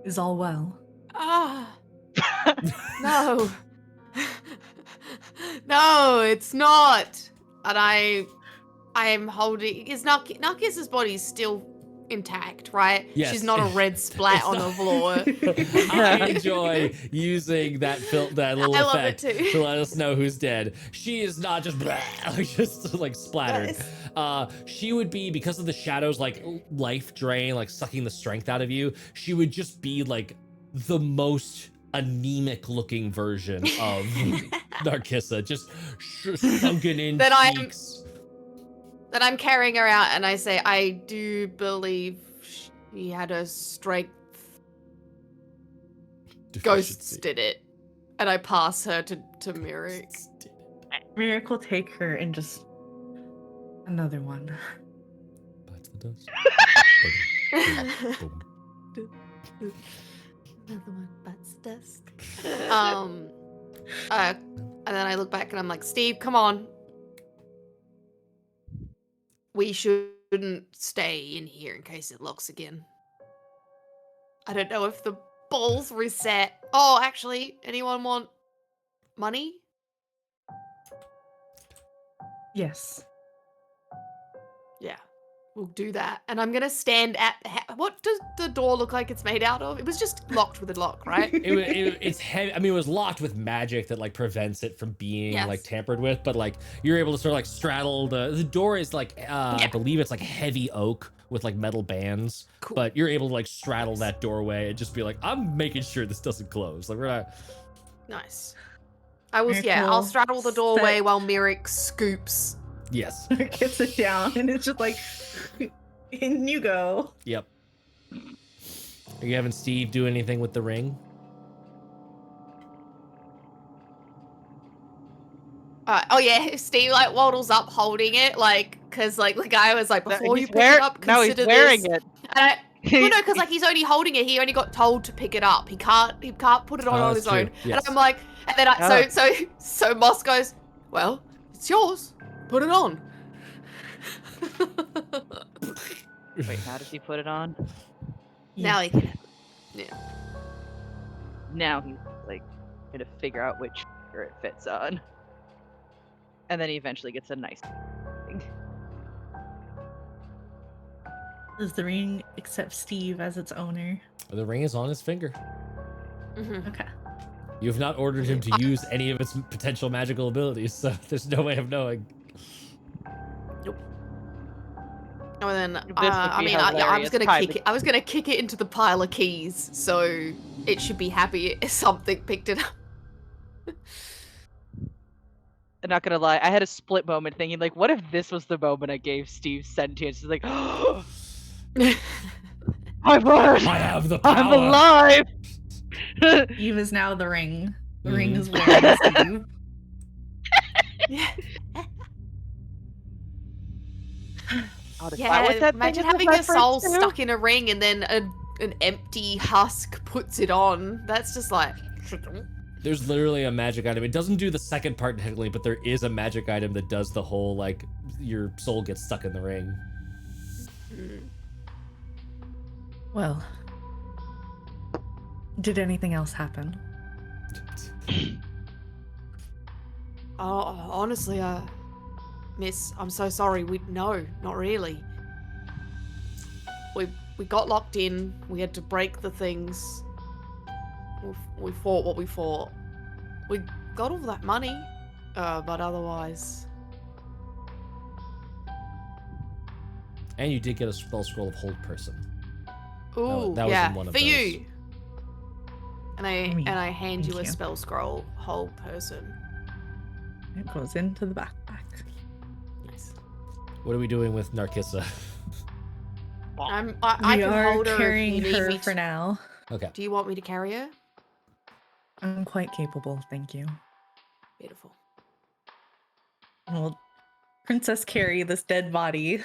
Is all well. Ah. No. No, it's not. And I am holding. Is Narcissus' body's still intact, right? Yes. She's not a red splat It's on not- the floor. I enjoy using that little I love it effect too. to let us know who's dead. She is not just just like splattered. Nice. She would be, because of the shadows, like life drain, like sucking the strength out of you. She would just be like the most anemic looking version of Narcissa, just sunken in That I am- cheeks. Then I'm carrying her out, and I say, I do believe she had a strength. Ghosts Deficiency. did it. And I pass her to Mirik. Mirik will take her and just another one. Bites the dust. Boom, boom. Another one bites dust. And then I look back and I'm like, Steve, come on. We shouldn't stay in here in case it locks again. I don't know if the balls reset. Oh, actually, anyone want money? Yes. Yeah. We'll do that. And I'm gonna stand at. What does the door look like it's made out of? It was just locked with a lock, right? It's heavy. I mean, it was locked with magic that like prevents it from being Yes. like tampered with, but like you're able to sort of like straddle the door is like I believe it's like heavy oak with like metal bands, Cool. but you're able to like straddle that doorway and just be like, I'm making sure this doesn't close. Like we're not. Nice. I will. Very Yeah, cool. I'll straddle the doorway Set- while Mirik scoops. Yes. Gets it down, and it's just like, in you go. Yep. Are you having Steve do anything with the ring? Oh yeah, Steve like waddles up holding it, like, cause like the guy was like, before you He's pick it up, no, he's consider wearing this. it. And well, no, because like he's only holding it. He only got told to pick it up. He can't put it on Oh, his that's true. own. Yes. And I'm like, and then so Moss goes, well, it's yours. Put it on. Wait, how does he put it on? Now he can. Now he's like gonna figure out which finger it fits on. And then he eventually gets a nice thing. Does the ring accept Steve as its owner? The ring is on his finger. Mhm. Okay. You have not ordered him to use any of its potential magical abilities, so there's no way of knowing. And then This would I be mean, I was hilarious. gonna Hi, kick it. I was gonna kick it into the pile of keys, so it should be happy if something picked it up. I'm not gonna lie, I had a split moment thinking, like, what if this was the moment I gave Steve sentience? He's like, I'm alive! I have the power. I'm alive! Steve is now the ring. The ring Mhm. is wearing Steve. God, is that Yeah, what that imagine thing is having with my your soul friends do? stuck in a ring and then an empty husk puts it on. That's just like. There's literally a magic item. It doesn't do the second part technically, but there is a magic item that does the whole like your soul gets stuck in the ring. Well, did anything else happen? Oh, honestly, Miss, I'm so sorry. No, not really. We got locked in. We had to break the things. We fought what we fought. We got all that money, but otherwise. And you did get a spell scroll of hold person. Ooh, that was yeah, in one of for those. you. And I hand you thank a you. spell scroll, whole person. It goes into the backpack. Nice. What are we doing with Narkissa? I We can are hold her carrying if you need her me for now. Okay. Do you want me to carry her? I'm quite capable, thank you. Beautiful. Well, Princess carry this dead body.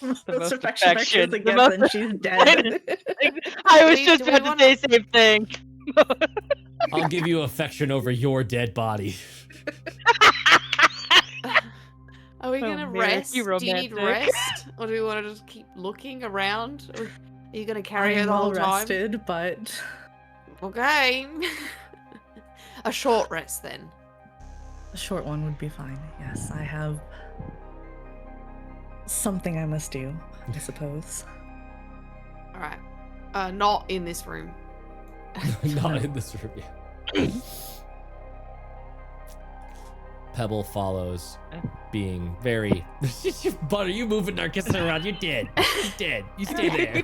The Most most affection affection, Narkissa the gets, most- and she's dead. I was we- just do we about to say the same thing. I'll give you affection over your dead body. Are we Oh, gonna Mary, rest? you Do you need romantic. rest? Or do we want to just keep looking around? Or are you gonna carry her I'm the well whole time? rested, but Okay. A short rest then. a short one would be fine. Yes, I have something I must do, I suppose. Alright. Not in this room. Not in this room yet. Pebble follows, being very. Butter, you moving Narkissa around? You're dead. You're dead. You stay there.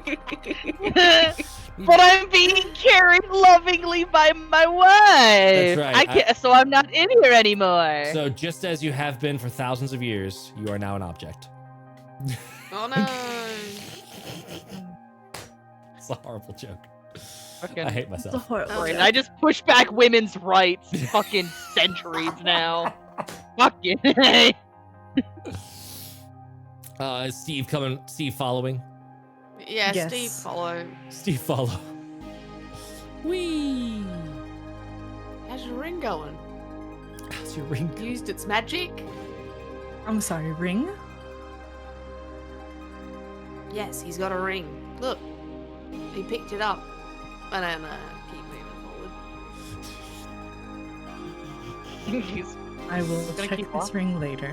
But I'm being carried lovingly by my wife. That's right, I can't, so I'm not in here anymore. So just as you have been for thousands of years, you are now an object. Oh no. It's a horrible joke. Fucking- I hate It's a myself. horrible. Okay. And I just push back women's rights fucking centuries now. Fucking hey. Steve coming. Steve following. Yeah, Yes. Steve, follow. Steve follow. Whee! How's your ring going? How's your ring? Used its magic? I'm sorry, ring? Yes, he's got a ring. Look. He picked it up. And then keep moving forward. He's I will gonna check keep this walking. ring later.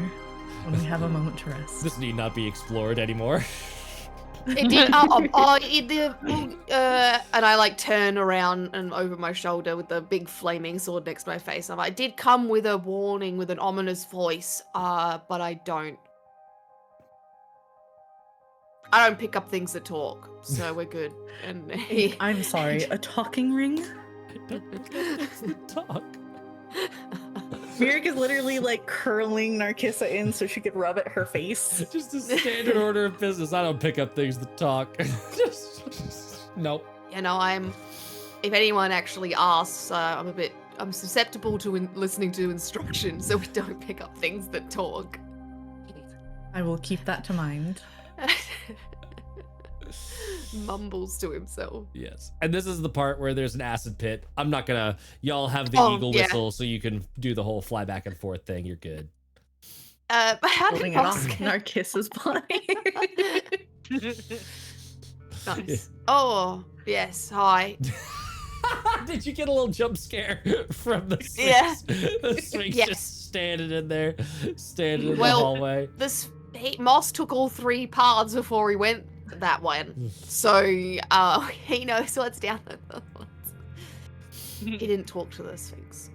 when we have a moment to rest. This need not be explored anymore. It did. And I like turn around and over my shoulder with the big flaming sword next to my face. I'm like, I did come with a warning, with an ominous voice, but I don't pick up things that talk, so we're good. And I'm sorry, a talking ring? I don't pick up things that talk. Mirik is literally like curling Narcissa in so she could rub at her face. Just a standard order of business. I don't pick up things that talk. just nope. You know, if anyone actually asks, I'm susceptible to listening to instructions, so we don't pick up things that talk. I will keep that to mind. Mumbles to himself. Yes. And this is the part where there's an acid pit. I'm not gonna, y'all have the eagle yeah. whistle so you can do the whole fly back and forth thing. You're good. How Holding did it Moss off Narcissa's body. Nice. Oh, yes, hi. Did you get a little jump scare from the Sphinx? Yeah. The Sphinx Yes. just standing in there, standing in Well, the hallway. Moss took all 3 paths before he went that one. So, he knows what's down the other ones. He didn't talk to the Sphinx.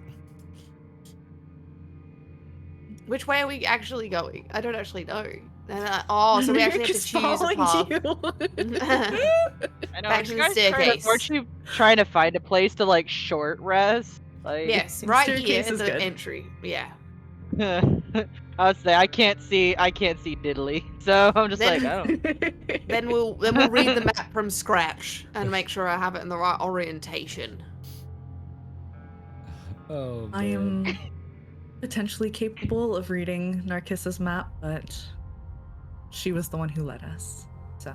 Which way are we actually going? I don't actually know. So we actually have to Mirik is choose a following path. you. I know. Back Are to you the guys staircase. Aren't you trying to find a place to like short rest? Like, Yes, The right here staircase at is the good. entry. Yeah. I would say I can't see diddly, so I'm just Then- like, I don't. Then we'll read the map from scratch and make sure I have it in the right orientation. Oh, I am potentially capable of reading Narcissa's map, but she was the one who led us. So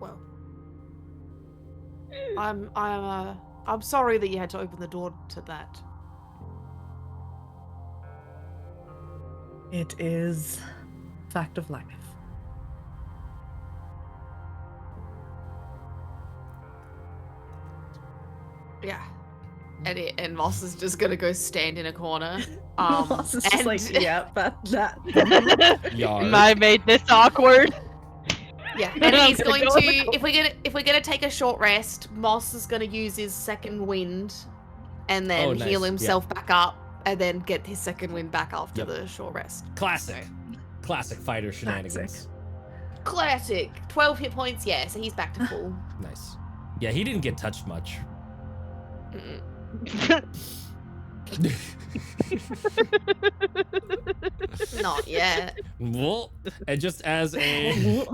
Well, I'm sorry that you had to open the door to that. it is fact of life. Yeah. And Moss is just gonna go stand in a corner. Moss is just and- like, yeah, that. Yar. I made this awkward. Yeah, and I'm he's gonna going go in the to if we're gonna take a short rest, Moss is gonna use his second wind and then Oh, nice. heal Yeah. himself back up and then get his second wind back after Yep. the short rest. Classic. Classic fighter shenanigans. Classic. 12 hit points, yeah, so he's back to full. Nice. Yeah, he didn't get touched much. Mm-mm. Not yet. Well, and just as a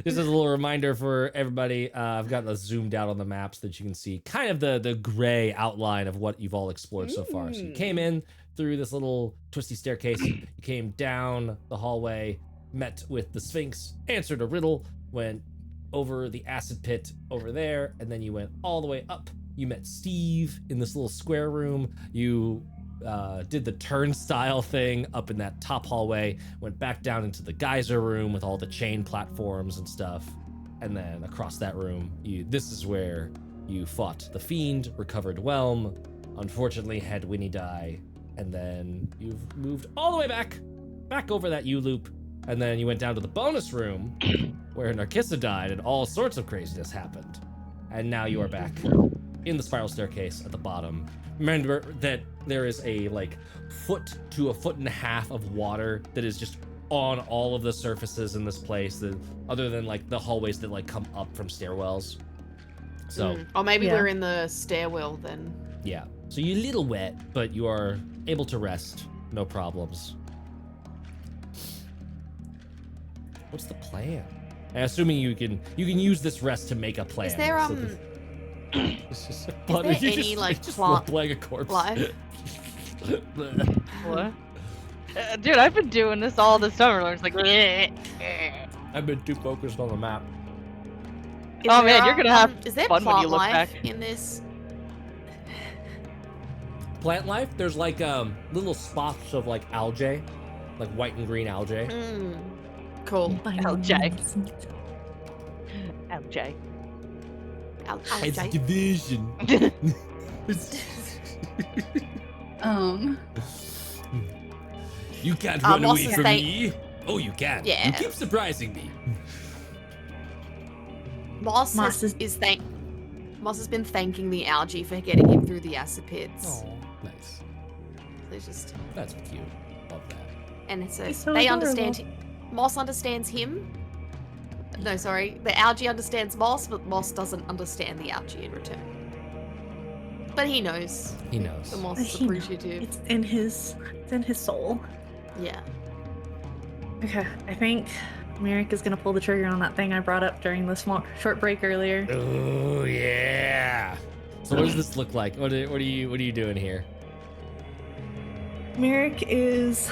little reminder for everybody, I've got this zoomed out on the map so that you can see kind of the gray outline of what you've all explored so far. So you came in through this little twisty staircase, you came down the hallway, met with the Sphinx, answered a riddle, went over the acid pit over there, and then you went all the way up. You met Steve in this little square room. You did the turnstile thing up in that top hallway, went back down into the geyser room with all the chain platforms and stuff, and then across that room, this is where you fought the fiend, recovered Whelm, unfortunately had Winnie die, and then you've moved all the way back over that U-loop, and then you went down to the bonus room where Narcissa died and all sorts of craziness happened. And now you are back in the spiral staircase at the bottom. Remember that there is a foot to a foot and a half of water that is just on all of the surfaces in this place, other than the hallways that come up from stairwells. So Or maybe Yeah. we're in the stairwell then. yeah, so you're a little wet, but you are able to rest, no problems. What's the plan? I'm assuming you can use this rest to make a plan. Is there so that- it's just a there butter. You any, just plot role-playing a corpse. life? What? Dude, I've been doing this all this summer. It's like, I've been too focused on the map. Oh, man, you're gonna have is there fun when plot you look life back. in this? Plant life, there's little spots of algae, white and green algae. Cool. LJ. LJ. It's LJ. division. You can't run Moss away is from thank- me. Oh, you can. Yeah. You keep surprising me. Moss Moss has, is- is thank. Moss has been thanking the algae for getting him through the acid pits. Oh, nice. It's just, That's cute. Love that. and so He's so they adorable. understand. Moss understands him. No, sorry. The algae understands Moss, but Moss doesn't understand the algae in return. But he knows. He knows. The Moss But is he knows. appreciative. It's in his soul. Yeah. Okay, I think Merrick is gonna pull the trigger on that thing I brought up during the short break earlier. Oh yeah. So what does this look like? What are you doing here? Merrick is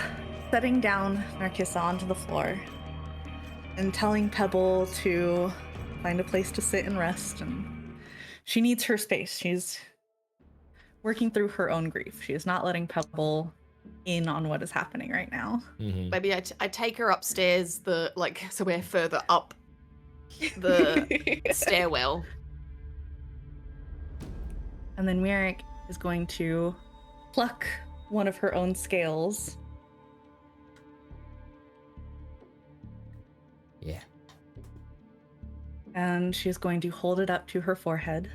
setting down Narcissa onto the floor and telling Pebble to find a place to sit and rest, and she needs her space. She's working through her own grief. She is not letting Pebble in on what is happening right now. Mm-hmm. Maybe I take her upstairs, so we're further up the stairwell. And then Merrick is going to pluck one of her own scales. Yeah. And she's going to hold it up to her forehead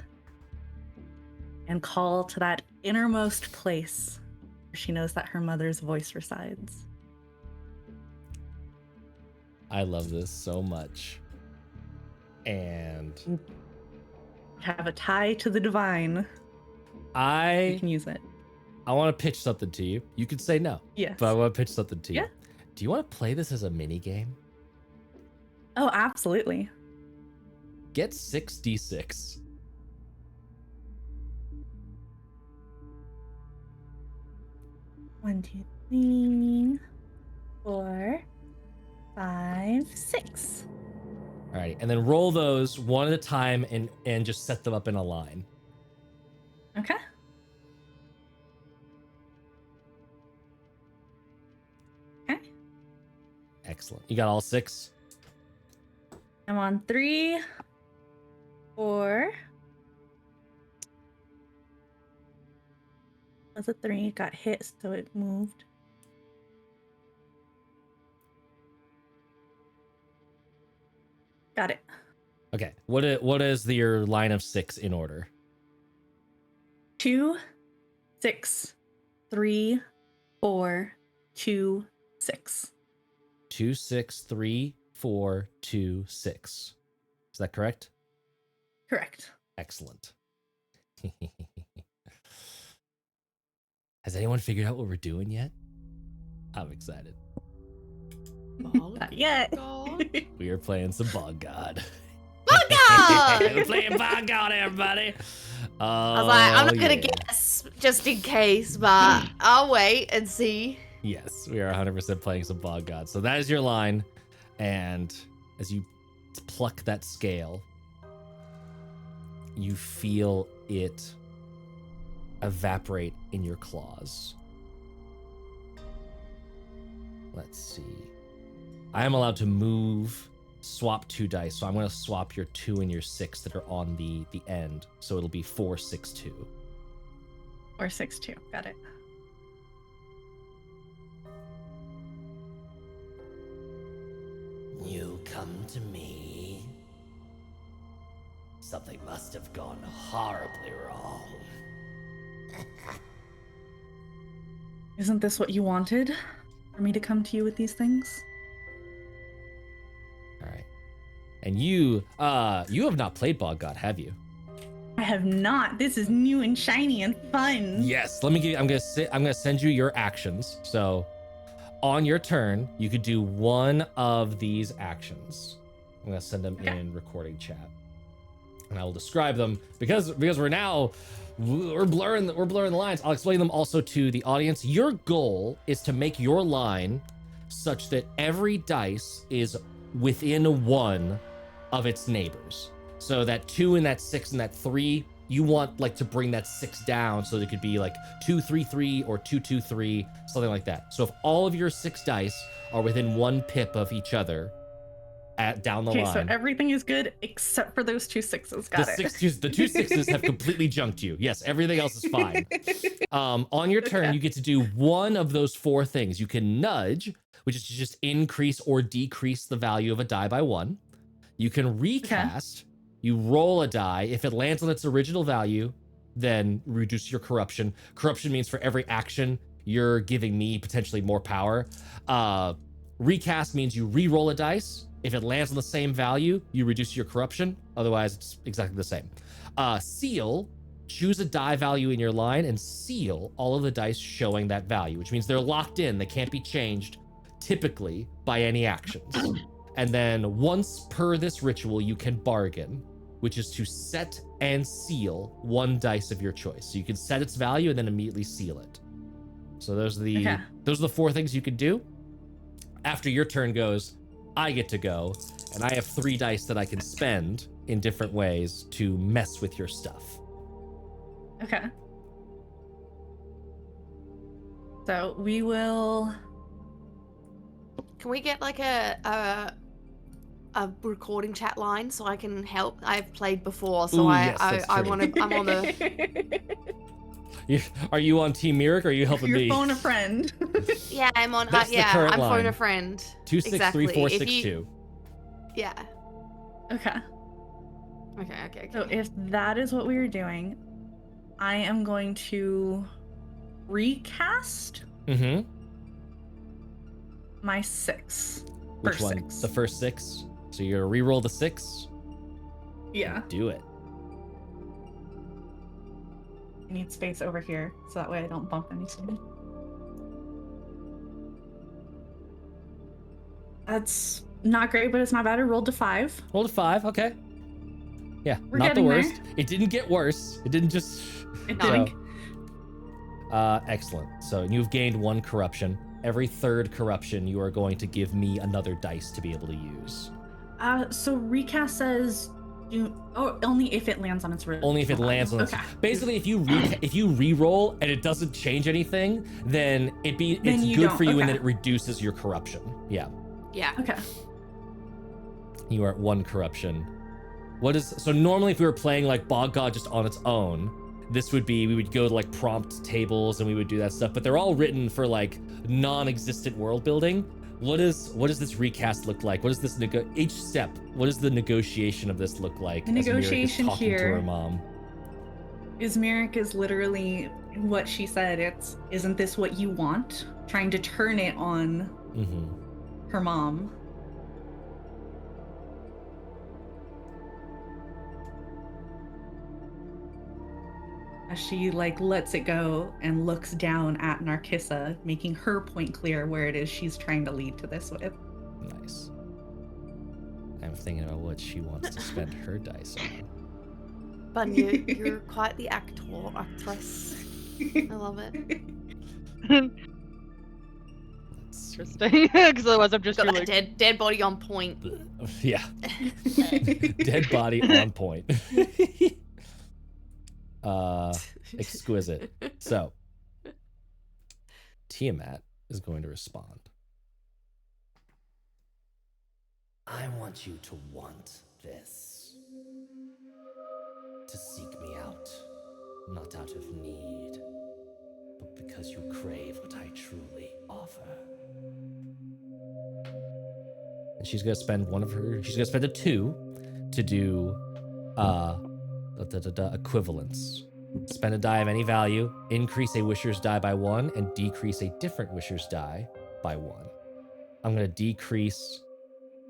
and call to that innermost place where she knows that her mother's voice resides. I love this so much. And Have a tie to the divine. You I can use it. want to pitch something to you. You could say no, Yes. but I want to pitch something to you. Yeah. Do you want to play this as a mini game? Oh, absolutely. Get 6d6. One, two, three, 4, 5, 6. Alrighty, and then roll those one at a time and just set them up in a line. Okay. Okay. Excellent. You got all 6? I'm on 3, 4. Was a 3? It got hit, so it moved. Got it. Okay. What is your line of 6 in order? 2, 6, 3, 4, 2, 6. 2, 6, 3, 4, 2, 6. Is that correct? Correct. Excellent. Has anyone figured out what we're doing yet? I'm excited. Not yet. God. We are playing some Bog God. Bog We're playing Bog God, everybody. I was like, I'm not gonna yeah. guess just in case, but I'll wait and see. Yes, we are 100% playing some Bog God. So that is your line. And as you pluck that scale, you feel it evaporate in your claws. Let's see. I am allowed to swap 2 dice. So I'm going to swap your 2 and your 6 that are on the end. So it'll be 4, 6, 2. Or 6, 2. Got it. You come to me. Something must have gone horribly wrong. Isn't this what you wanted? For me to come to you with these things? All right. And you have not played Bog God, have you? I have not. This is new and shiny and fun. Yes. Let me give you. I'm gonna send you your actions. So, on your turn, you could do one of these actions. I'm gonna send them Okay. in recording chat, and I will describe them because we're blurring the lines. I'll explain them also to the audience. Your goal is to make your line such that every dice is within 1 of its neighbors. So that 2 and that 6 and that 3, you want like to bring that 6 down so it could be like 2, 3, 3 or 2, 2, 3, something like that. So if all of your 6 dice are within 1 pip of each other down the Okay, line. so everything is good except for those 2 6s. Got it. The two sixes have completely junked you. Yes, everything else is fine. On your turn, Okay. you get to do one of those 4 things. You can nudge, which is to just increase or decrease the value of a die by 1. You can recast. You roll a die. If it lands on its original value, then reduce your corruption. Corruption means for every action, you're giving me potentially more power. Recast means you re-roll a dice. If it lands on the same value, you reduce your corruption. Otherwise, it's exactly the same. Seal, choose a die value in your line and seal all of the dice showing that value, which means they're locked in. They can't be changed typically by any actions. And then once per this ritual, you can bargain, which is to set and seal 1 dice of your choice. So you can set its value and then immediately seal it. So those are the 4 things you could do. After your turn goes, I get to go, and I have 3 dice that I can spend in different ways to mess with your stuff. Okay. So we will. Can we get like a recording chat line so I can help? I've played before, so Ooh, yes, that's I true. want to. I'm on the. Are you on Team Mirik or are you helping Your me? phone a friend. Yeah, I'm on. That's the Yeah, current I'm phone line. a friend. 263462. Yeah. Okay. Okay. So if that is what we are doing, I am going to recast Mm-hmm. my 6. Which First one? 6. The first 6. So you're gonna re-roll the 6. Yeah. Do it. I need space over here so that way I don't bump anything. That's not great, but it's not bad. I rolled a 5. Roll a 5. Okay. Yeah, We're not the getting worst. there. It didn't get worse. It didn't just. It No. didn't. Excellent. So you've gained 1 corruption. Every 3rd corruption, you are going to give me another dice to be able to use. So recast says only if it lands on its original. Only if it lands on its. Okay. Basically, if you re-roll and it doesn't change anything, then it's you good don't. for you, and Okay. then it reduces your corruption. Yeah, Yeah. Okay. you are at 1 corruption. So normally if we were playing like Bog God just on its own, we would go to like prompt tables and we would do that stuff, but they're all written for like non-existent world building. What does this recast look like? What is this each step? What does the negotiation of this look like? The as Mirik is negotiation talking to here her mom. Mirik is literally what she said. Isn't this what you want? Trying to turn it on Mm-hmm. her mom. As she lets it go and looks down at Narcissa, making her point clear where it is she's trying to lead to this with. Nice. I'm thinking about what she wants to spend her dice on. But you're quite the actress. I love it. Let's see. Interesting. Because otherwise, I'm just Got like, that dead body on point. Yeah. Dead body on point. Exquisite. So, Tiamat is going to respond. I want you to want this. To seek me out, not out of need, but because you crave what I truly offer. And she's gonna spend a 2 to do equivalence. Spend a die of any value, increase a wisher's die by 1, and decrease a different wisher's die by 1. I'm gonna decrease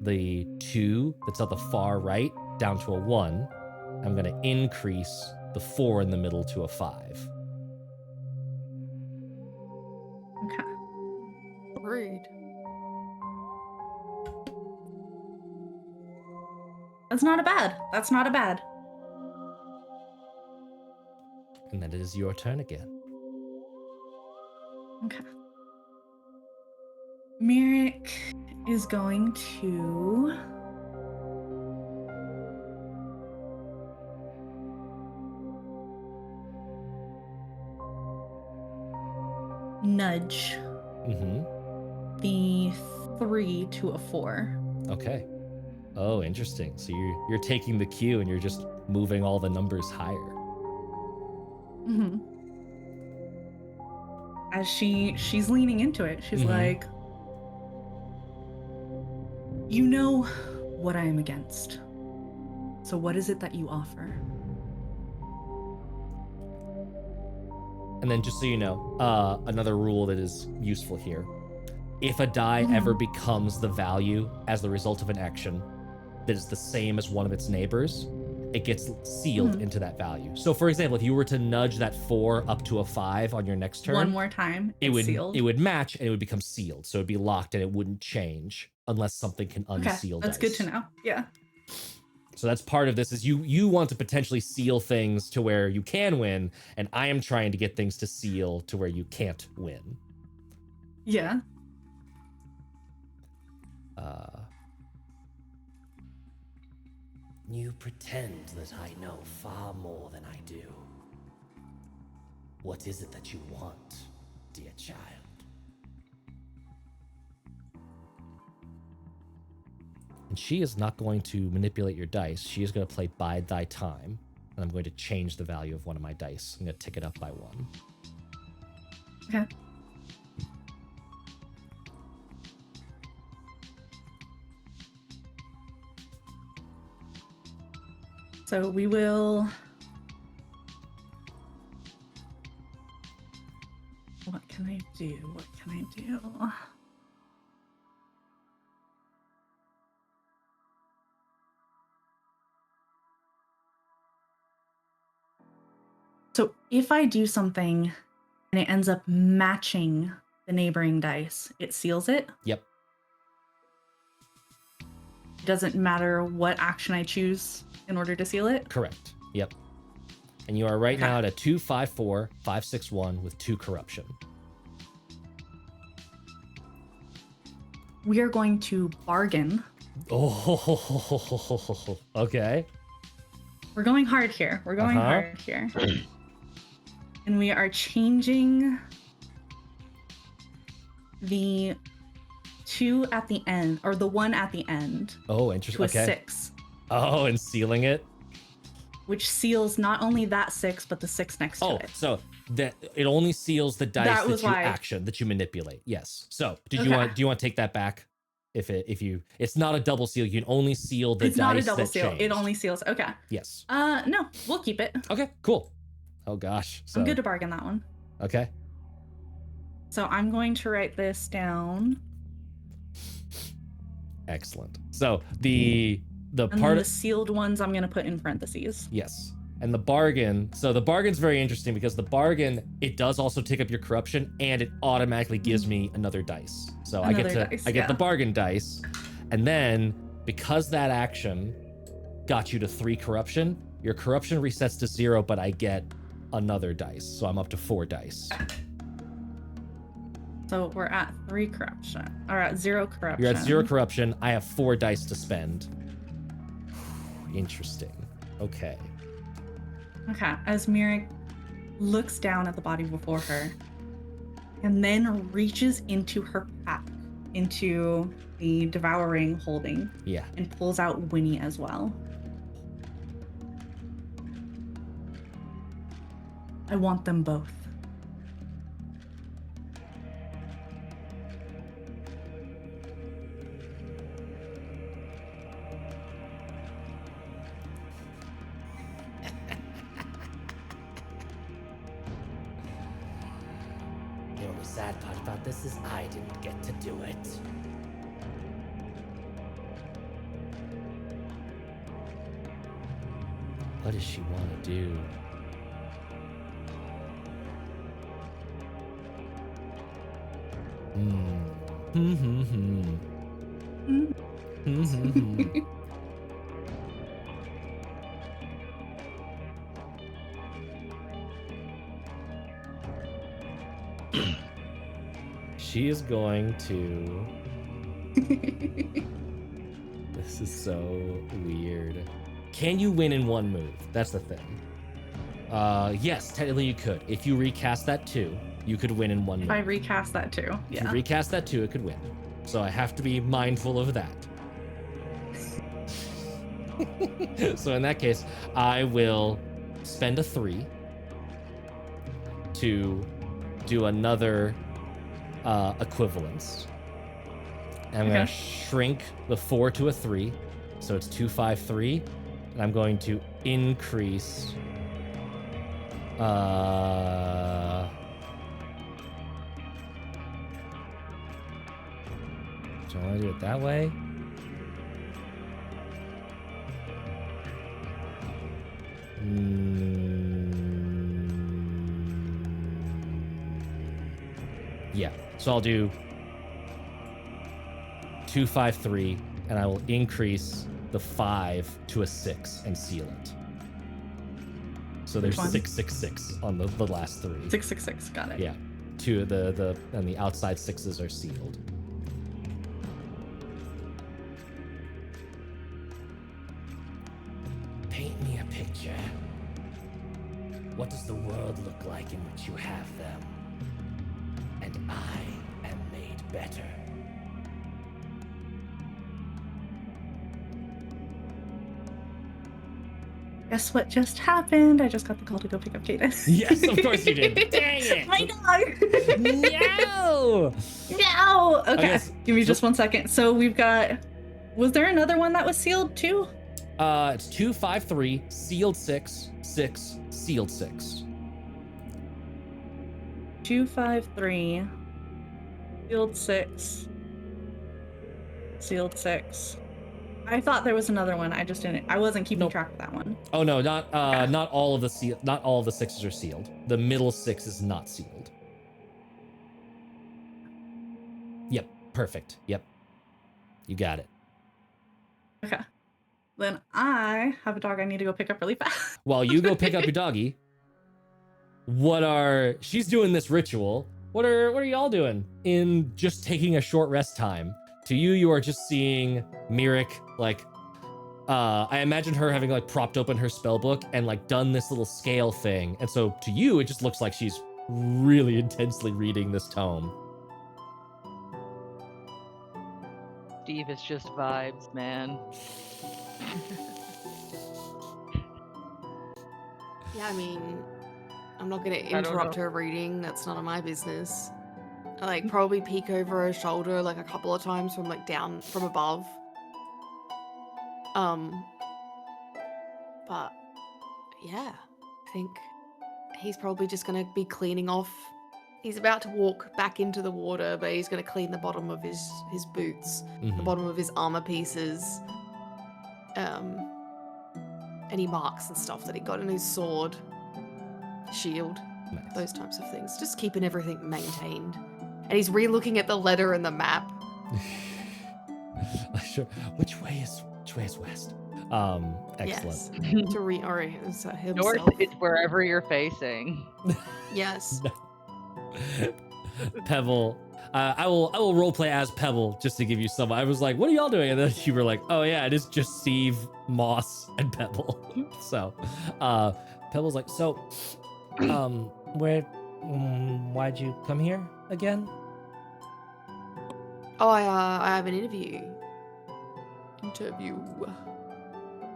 the 2 that's at the far right down to a 1. I'm gonna increase the 4 in the middle to a 5. Okay. Rude. That's not a bad. And then it is your turn again. Okay. Mirik is going to nudge Mm-hmm. the 3 to a 4. Okay. Oh, interesting. So you're taking the cue and you're just moving all the numbers higher. Mm-hmm. As she's leaning into it, she's like, you know what I am against. So what is it that you offer? And then just so you know, another rule that is useful here. If a die ever becomes the value as the result of an action that is the same as one of its neighbors, it gets sealed into that value. So for example, if you were to nudge that 4 up to a 5 on your next turn, One more time, it's sealed. It would match and it would become sealed. So it'd be locked and it wouldn't change unless something can unseal that's dice. good to know. Yeah. So that's part of this is you want to potentially seal things to where you can win, and I am trying to get things to seal to where you can't win. Yeah. You pretend that I know far more than I do. What is it that you want, dear child? And she is not going to manipulate your dice. She is going to play Bide Thy Time. And I'm going to change the value of one of my dice. I'm going to tick it up by 1. Okay. So we will... What can I do? What can I do? So if I do something and it ends up matching the neighboring dice, it seals it? Yep. It doesn't matter what action I choose in order to seal it? Correct. Yep. And you are right now at a 2-5-4, 5-6-1 with 2 corruption. We are going to bargain. Oh, okay. We're going hard here. We're going hard here. And we are changing the 2 at the end, or the 1 at the end, Oh, interesting. to a Okay. 6, Oh, and sealing it. which seals not only that 6, but the 6 next to Oh, it. so that it only seals the dice That that, was you why- action that you manipulate. Yes. So do you Okay. want to take that back? It's not a double seal, you can only seal the It's dice not a double that seal. It changed. only seals. Okay. Yes. No, we'll keep it. Okay. Cool. Oh gosh. So, I'm good to bargain that one. Okay. So I'm going to write this down. Excellent. So the And part then of the sealed ones I'm going to put in parentheses. yes. And the bargain. So the bargain's very interesting because the bargain, it does also take up your corruption and it automatically gives me another dice. So I get yeah. the bargain dice. And then because that action got you to 3 corruption, your corruption resets to 0, but I get another dice. So I'm up to 4 dice. So we're at 3 corruption, or at 0 corruption. You're at 0 corruption. I have 4 dice to spend. Interesting. Okay. Okay, as Mirik looks down at the body before her and then reaches into her pack, into the devouring holding, Yeah. and pulls out Winnie as well. I want them both. The only sad part about this is I didn't get to do it. What does she want to do? She is going to. This is so weird. Can you win in 1 move? That's the thing. Yes, technically you could. If you recast that 2, you could win in 1 move. If I recast that too. If you Yeah. recast that 2, it could win. So I have to be mindful of that. So in that case, I will spend a 3 to do another equivalence. And I'm going to shrink the 4 to a 3. So it's 2, 5, 3. And I'm going to increase... Do I want to do it that way? Yeah. So I'll do 2, 5, 3, and I will increase the 5 to a 6 and seal it. So there's 6, 6, 6 on the last 3. 6, 6, 6. Got it. Yeah. 2 of the and the outside 6s are sealed. Paint me a picture. What does the world look like in which you have them? And I am made better. Guess what just happened? I just got the call to go pick up Cadence. Yes, of course you did. Dang it! My dog! No! No! Okay, guess- give me just 1 second. So we've got... Was there another one that was sealed too? It's 2, 5, 3, sealed 6, 6, sealed 6. 2, 5, 3. Sealed 6. Sealed 6. I thought there was another one. I just didn't. I wasn't keeping Nope. track of that one. Oh no, not all of the not all of the 6s are sealed. The middle 6 is not sealed. Yep, perfect. Yep. You got it. Okay. Then I have a dog I need to go pick up really fast. While you go pick up your doggy, she's doing this ritual. What are y'all doing in just taking a short rest time? To you, you are just seeing Mirik, like, I imagine her having like propped open her spell book and like done this little scale thing. And so to you, it just looks like she's really intensely reading this tome. Steve is just vibes, man. Yeah, I mean, I'm not gonna don't interrupt know. her reading. That's none of my business. I like probably peek over her shoulder like a couple of times from like down from above. But yeah, I think he's probably just gonna be cleaning off. He's about to walk back into the water, but he's gonna clean the bottom of his boots, the Mhm. bottom of his armor pieces, any marks and stuff that he got in his sword, shield, Nice. those types of things. Just keeping everything maintained. And he's re-looking at the letter in the map. Sure. Which way is west? Excellent. Yes. To reorient himself. North is wherever you're facing. Yes. Pebble. I will roleplay as Pebble just to give you some. I was like, what are y'all doing? And then you were like, oh yeah, it is just Steve, Moss, and Pebble. So Pebble's like, so why'd you come here again? Oh, I have an interview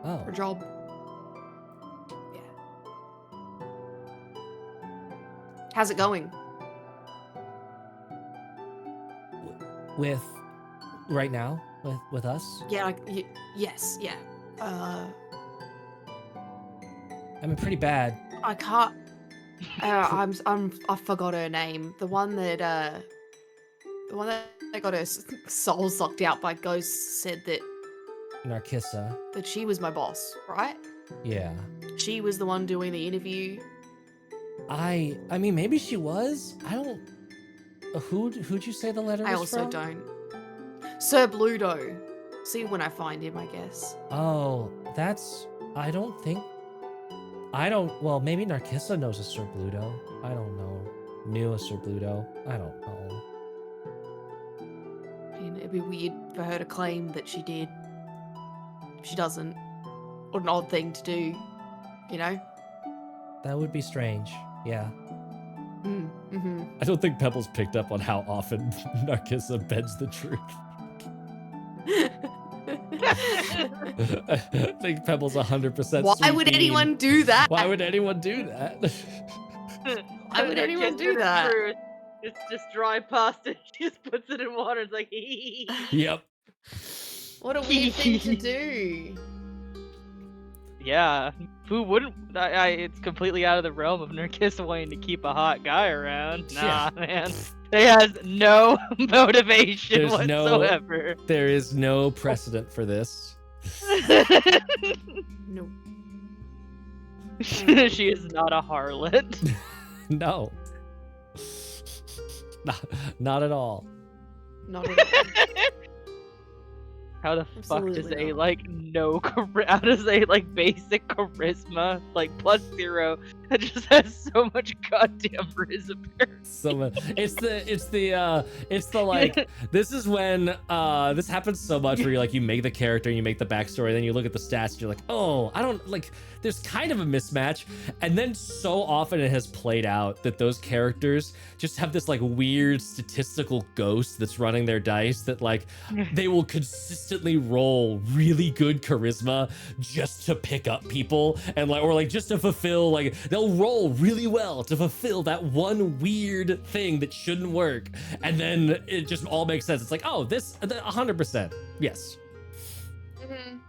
Oh, for a job. Yeah. How's it going? with right now with us? Yeah, yes, yeah. I mean, pretty bad. I can't. I forgot her name. The one that got her soul sucked out by ghosts said Narcissa. that she was my boss, right? Yeah. She was the one doing the interview. I mean, maybe she was. I don't. Who'd you say the letter was I also from? don't. Sir Bluto. See when I find him, I guess. Oh, that's. I don't think. Well, maybe Narcissa knows a Sir Bluto. I don't know. Knew a Sir Bluto. I don't know. I mean, it'd be weird for her to claim that she did. If she doesn't. What an odd thing to do, you know? That would be strange. Yeah. Mm-hmm. I don't think Pebbles picked up on how often Narcissa bends the truth. I think Pebble's 100%. Why sweet would bean. anyone do that? Why would anyone do that? Why would anyone do that? It's just dry pasta. She just puts it in water. It's like, Yep. What a weird thing to do. yeah. Who wouldn't? It's completely out of the realm of Narkissa wanting to keep a hot guy around. Nah, man. It has no motivation whatsoever. There is no precedent for this. No. She is not a harlot. No. Not at all. Not at all. How the fuck does Absolutely a not. how does a basic charisma +0 that just has so much goddamn charisma? It's the like this is when this happens so much where you make the character and you make the backstory, then you look at the stats and you're like, oh, I don't like, there's kind of a mismatch, and then so often it has played out that those characters just have this weird statistical ghost that's running their dice that they will consistently roll really good charisma just to pick up people and or just to fulfill they'll roll really well to fulfill that one weird thing that shouldn't work, and then it just all makes sense. It's like, oh, this 100%, yes. Mhm.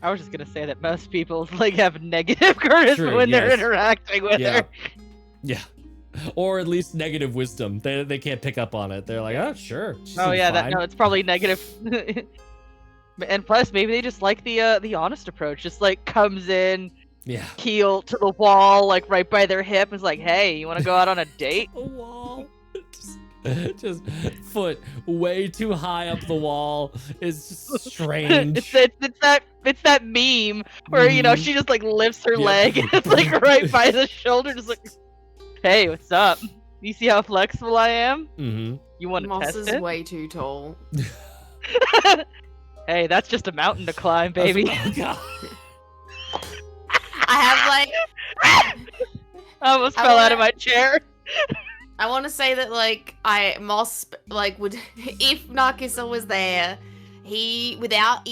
I was just gonna say that most people have negative charisma True, when they're yes. interacting with her. Yeah. Or at least negative wisdom. They can't pick up on it. They're like, oh, sure. she Oh seems yeah, fine. it's probably negative. And plus, maybe they just like the honest approach. Just comes in, Yeah. heel to the wall, right by their hip, and is like, "Hey, you want to go out on a date?" A wall. Just foot way too high up the wall. It's just strange. it's that meme where she just lifts her Yep. leg and it's right by the shoulder, just "Hey, what's up? You see how flexible I am? Mm-hmm. You want to Moss test is it?" way too tall. Hey, that's just a mountain to climb, baby. Oh, God. I have I almost I fell out wanna- of my chair. I want to say that Moss would if Narkissa was there, he without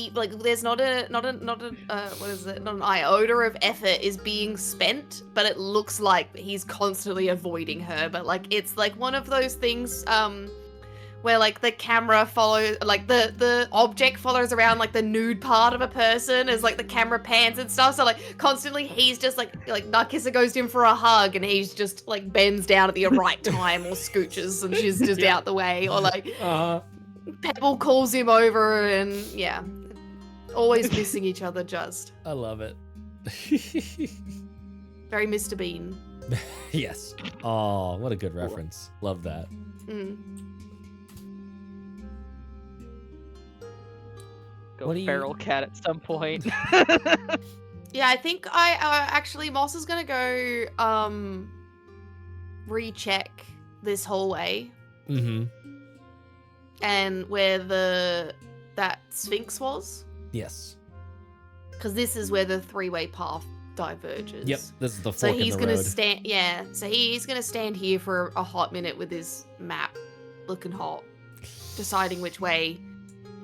there's not an iota of effort is being spent, but it looks like he's constantly avoiding her. But it's one of those things where the camera follows, the object follows around the nude part of a person as the camera pans and stuff. So constantly he's just Narkissa goes to him for a hug and he's just bends down at the right time or scooches and she's just out the way, or Pebble calls him over and yeah, always missing each other. Just I love it. very Mr. Bean. Yes. Oh, what a good reference. Love that. Mm. Go What do you- feral cat at some point. Yeah, I think I actually Moss is gonna go recheck this hallway Mm-hmm. and where that Sphinx was, Yes. because this is where the three-way path diverges. Yep. This is the So fork in he's the gonna road. stand. Yeah. So he's gonna stand here for a hot minute with his map, looking hot, deciding which way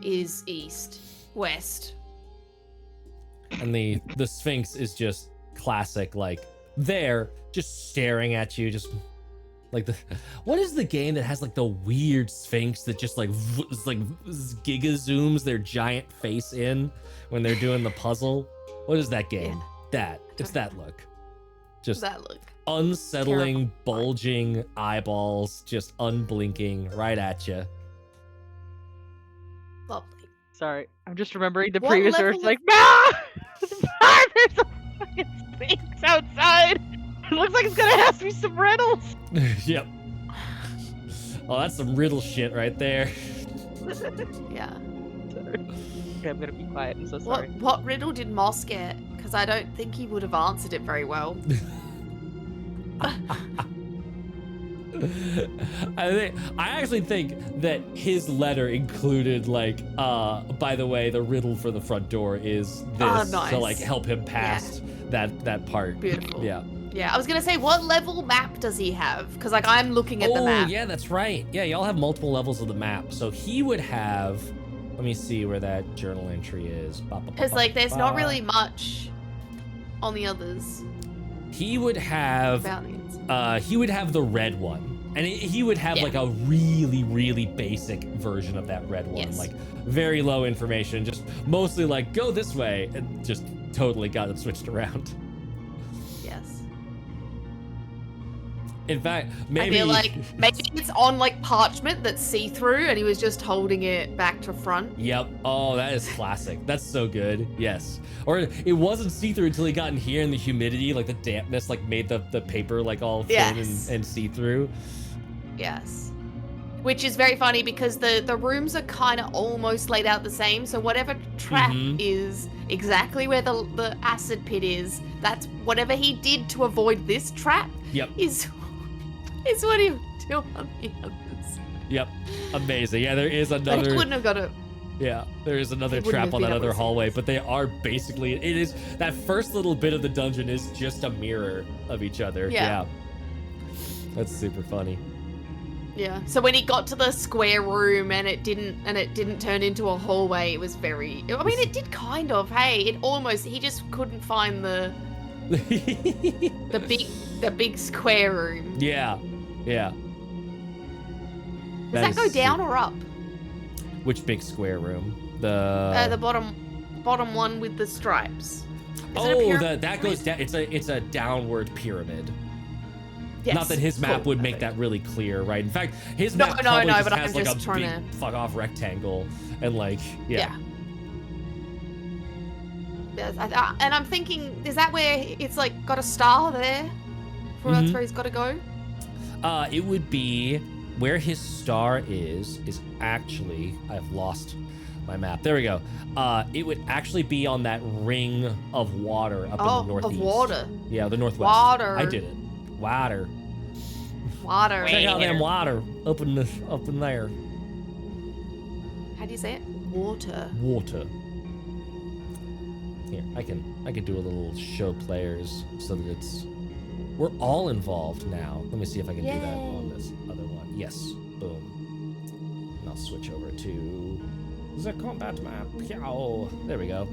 is east, west. And the Sphinx is just classic, there, just staring at you, just what is the game that has the weird Sphinx that just giga zooms their giant face in when they're doing the puzzle? What is that game? It's that look. Just That look. unsettling, Terrifying. bulging eyeballs, just unblinking right at you. Lovely. Sorry, I'm just remembering the What previous verse. level of- There's a fucking sphinx outside. It looks like it's gonna ask me some riddles. Yep. Oh, that's some riddle shit right there. Yeah. Sorry. Okay, I'm gonna be quiet. I'm so sorry. What riddle did Moss get? Because I don't think he would have answered it very well. I actually think that his letter included by the way, the riddle for the front door is this nice. to help him past that part. Beautiful. Yeah. Yeah, I was gonna say, what level map does he have? Because I'm looking at the map. Yeah, that's right. Yeah, y'all have multiple levels of the map. So he would have Let me see where that journal entry is. Because like, there's not really much on the others. He would have, he would have the red one, and he would have like a really, really basic version of that red one, like very low information, just mostly like go this way, and just totally got it switched around. Yes. In fact, maybe I feel like maybe it's on like parchment that's see-through, and he was just holding it back to front. Yep. Oh, that is classic. That's so good. Yes. Or it wasn't see-through until he got in here, and the humidity, like the dampness, like made the paper like all thin and see-through. Yes. Which is very funny because the rooms are kind of almost laid out the same. So whatever trap is exactly where the acid pit is, that's whatever he did to avoid this trap. Yep. Is what he would do on the others. Yep. Amazing. Yeah, there is another. But he wouldn't have got it. Yeah, there is another trap on that other hallway, but they are basically, it is, that first little bit of the dungeon is just a mirror of each other. Yeah. That's super funny. Yeah. So when he got to the square room and it didn't turn into a hallway, it was very, I mean, it did kind of, hey, it almost, he just couldn't find the big square room. Yeah. Yeah. Does that go down or up? Which big square room? The bottom one with the stripes. That goes down. It's a downward pyramid. Yes. Not that his map would make that really clear, right? In fact, his map probably just has like a big fuck off rectangle and like Yes, and I'm thinking, is that where it's like got a star there? That's where he's got to go. It would be where his star is actually, I've lost my map. There we go. It would actually be on that ring of water up in the northeast. Of water. Yeah, the northwest. Water. I did it. Water. Water. Check out them water up in there. How do you say it? Water. Water. Here, I can do a little show players so that we're all involved now. Let me see if I can do that on this other one. Yes. Boom. And I'll switch over to the combat map. Yow. There we go.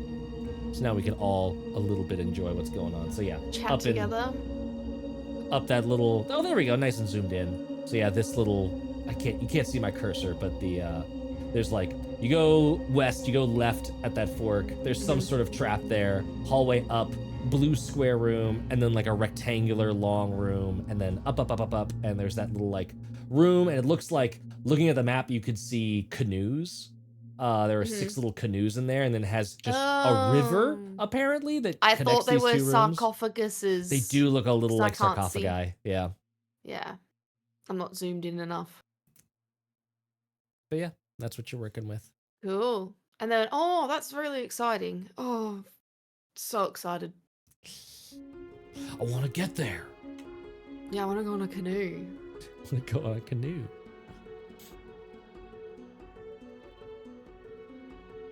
So now we can all a little bit enjoy what's going on. So yeah, chat together. Up that little. Oh, there we go. Nice and zoomed in. So yeah, this little. You can't see my cursor, but there's like, you go west, you go left at that fork. There's some sort of trap there. Hallway up, blue square room, and then like a rectangular long room, and then up, and there's that little like room, and it looks like, looking at the map, you could see canoes. There are 6 little canoes in there, and then it has just a river, apparently, that I connects thought they these were two rooms. Sarcophaguses. They do look a little like sarcophagi. Yeah. Yeah. I'm not zoomed in enough. But yeah, that's what you're working with. Cool. And then, oh, that's really exciting. Oh, so excited. I want to get there. Yeah, I want to go on a canoe. I want to go on a canoe.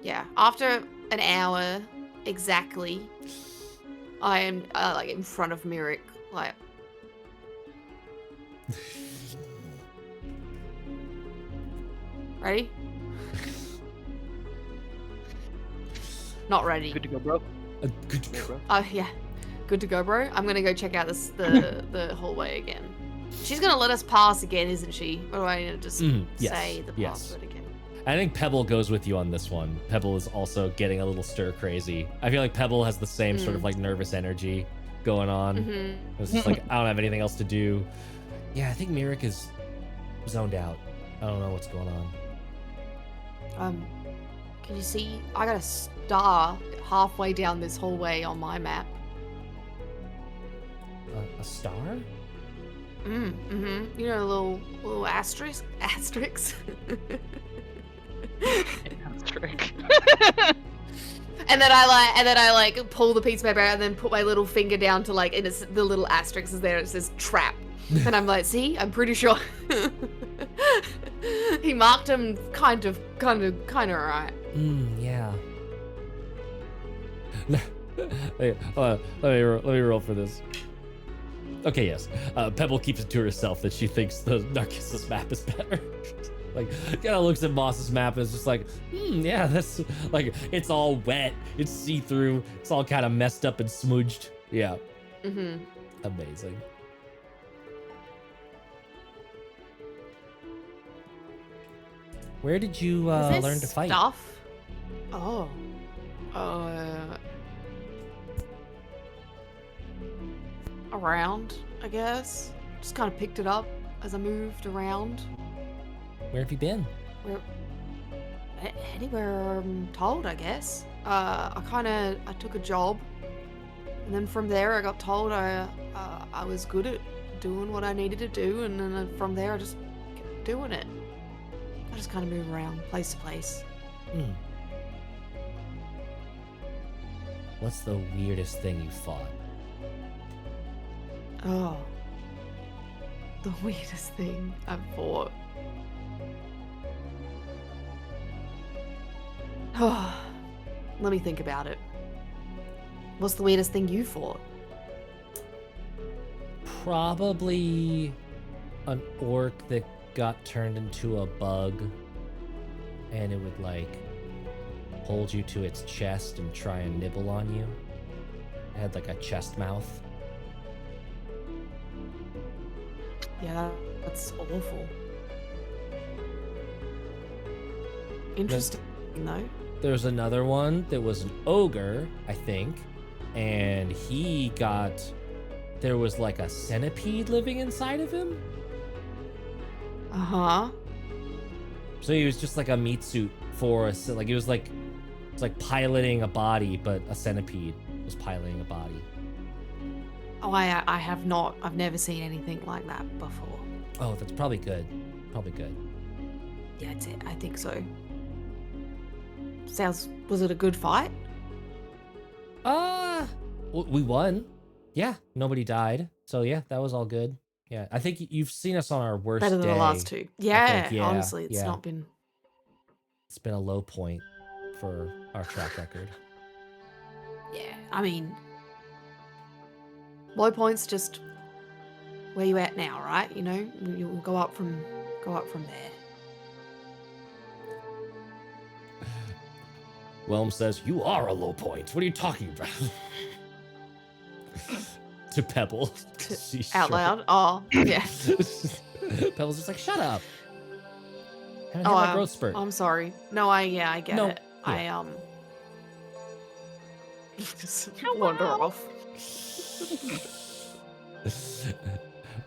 Yeah, after an hour exactly, I am like in front of Mirik, like. Ready? Not ready. Good to go, bro. Good to go. Oh yeah, good to go, bro. I'm gonna go check out the hallway again. She's gonna let us pass again, isn't she? Or do I need to just say the password again? I think Pebble goes with you on this one. Pebble is also getting a little stir crazy. I feel like Pebble has the same sort of like nervous energy going on. It's just like, I don't have anything else to do. Yeah, I think Mirik is zoned out. I don't know what's going on. Can you see? I got a star halfway down this hallway on my map. A star? You know, a little asterisk. Asterisk. And then I like pull the piece of paper out and then put my little finger down to like, and it's the little asterisk is there. It says trap, and I'm like, see, I'm pretty sure he marked him kind of right. Yeah. Let me roll for this. Okay, yes. Pebble keeps it to herself that she thinks the Narcissus map is better. Like, kind of looks at Moss's map and is just like, yeah, that's like, it's all wet, it's see-through, it's all kind of messed up and smudged. Yeah. Mm-hmm. Amazing. Where did you learn to fight? Stuff? Oh. Around, I guess. Just kind of picked it up as I moved around. Where have you been? Anywhere I'm told, I guess. I took a job, and then from there I got told I was good at doing what I needed to do, and then from there I just kept doing it. I just kind of move around, place to place. What's the weirdest thing you fought? Oh. The weirdest thing I've fought. Oh. Let me think about it. What's the weirdest thing you fought? Probably an orc that got turned into a bug, and it would like hold you to its chest and try and nibble on you. It had like a chest mouth. Yeah, that's awful. Interesting, though. There's another one that was an ogre, I think, and there was like a centipede living inside of him. Uh-huh. So he was just like a meat suit for us. Like it was like piloting a body, but a centipede was piloting a body. Oh, I have not. I've never seen anything like that before. Oh, that's probably good. Probably good. Yeah, I think so. Was it a good fight? We won. Yeah, nobody died. So yeah, that was all good. Yeah, I think you've seen us on our worst Better than day. the last two. Yeah, yeah, honestly, it's yeah. not been. It's been a low point for our track record. Yeah, I mean, low points just where you at now, right? You know, you'll go up from there. Whelm says, "You are a low point. What are you talking about?" To Pebble. Out loud? Oh, yeah. Pebble's just like, "Shut up." I haven't had my growth spurt. I'm sorry. No, I get it. Yeah. I just wander off.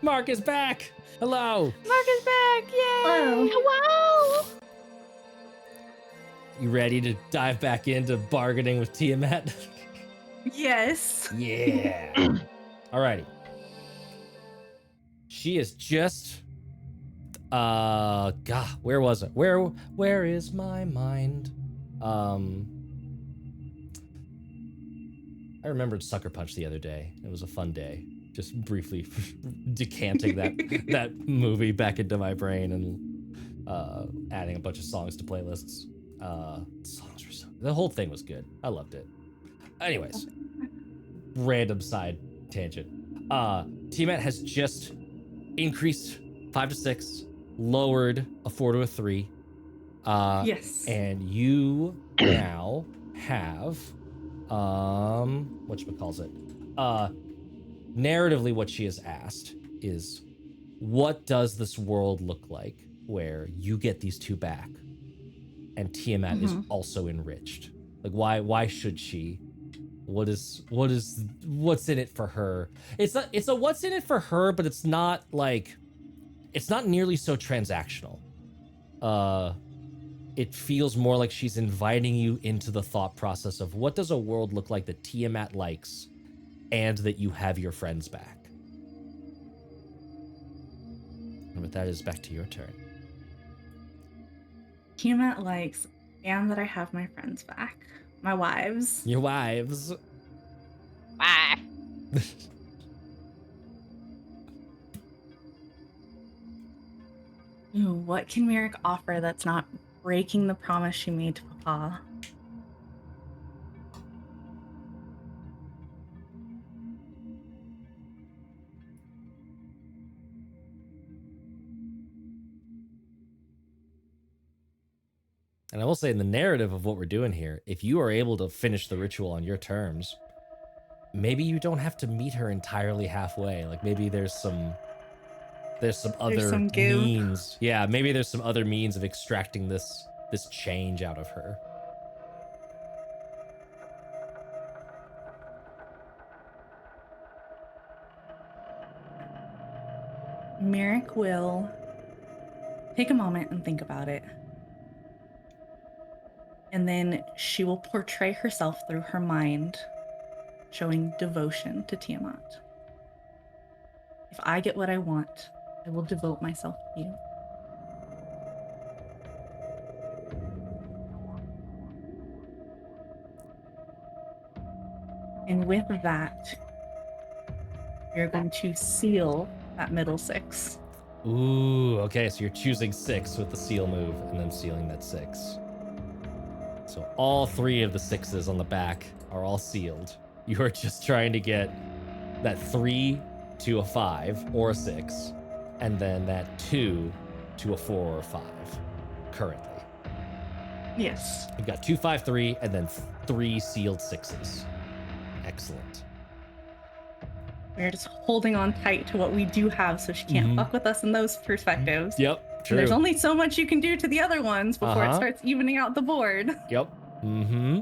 Mark is back. Hello. Mark is back. Yay! Hello. You ready to dive back into bargaining with Tiamat? Yes. Yeah. Alrighty. She is just God, where was it? Where is my mind? I remembered Sucker Punch the other day. It was a fun day. Just briefly decanting that movie back into my brain and adding a bunch of songs to playlists. Songs were the whole thing was good. I loved it. Anyways, random side tangent. Tiamat has just increased 5 to 6, lowered a 4 to a 3. Yes. And you now have whatchamacallit? Narratively, what she has asked is, what does this world look like where you get these two back and Tiamat is also enriched? Like, why should she? What's in it for her? It's a what's in it for her, but it's not nearly so transactional. It feels more like she's inviting you into the thought process of, what does a world look like that Tiamat likes and that you have your friends back? And with that, is back to your turn. Tiamat likes, and that I have my friends back. My wives. Your wives. Bye. Ooh, what can Merrick offer that's not breaking the promise she made to Papa? And I will say, in the narrative of what we're doing here, if you are able to finish the ritual on your terms, maybe you don't have to meet her entirely halfway. Like maybe there's some other some give. means. Yeah, maybe there's some other means of extracting this change out of her. Merrick will take a moment and think about it. And then she will portray herself through her mind, showing devotion to Tiamat. If I get what I want, I will devote myself to you. And with that, you're going to seal that middle 6. Ooh, okay, so you're choosing 6 with the seal move and then sealing that 6. So all 3 of the 6s on the back are all sealed. You are just trying to get that 3 to a 5 or a 6, and then that 2 to a 4 or a 5 currently. Yes. You've got 2, 5, 3, and then 3 sealed 6s. Excellent. We're just holding on tight to what we do have so she can't fuck with us in those perspectives. Yep, true. And there's only so much you can do to the other ones before it starts evening out the board. Yep. Mm-hmm.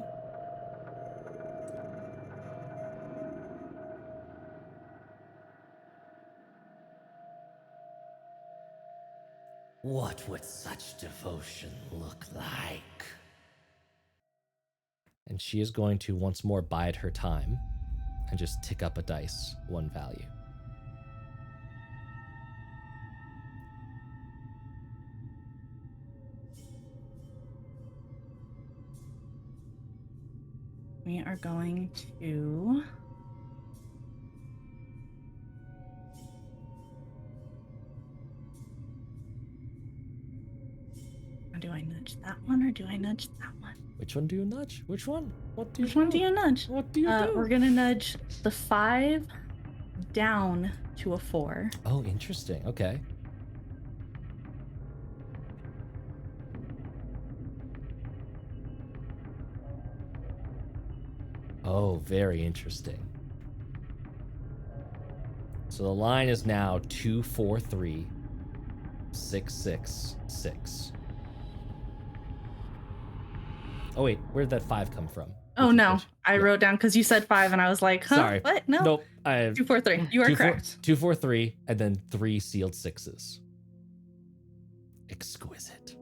What would such devotion look like? And she is going to once more bide her time and just tick up a dice 1 value. We are going to... Do I nudge that one or do I nudge that one? Which one do you nudge? Which one? What do you Which one do you nudge? What do you do? We're gonna nudge the 5 down to a 4. Oh, interesting. Okay. Oh, very interesting. So the line is now 2, 4, 3, 6, 6, 6. Oh wait, where did that 5 come from? Oh no, I wrote down because you said 5 and I was like, huh? Sorry. What? No. Nope. I have 2, 4, 3. You are correct. 2, 4, 3, and then 3 sealed 6s. Exquisite.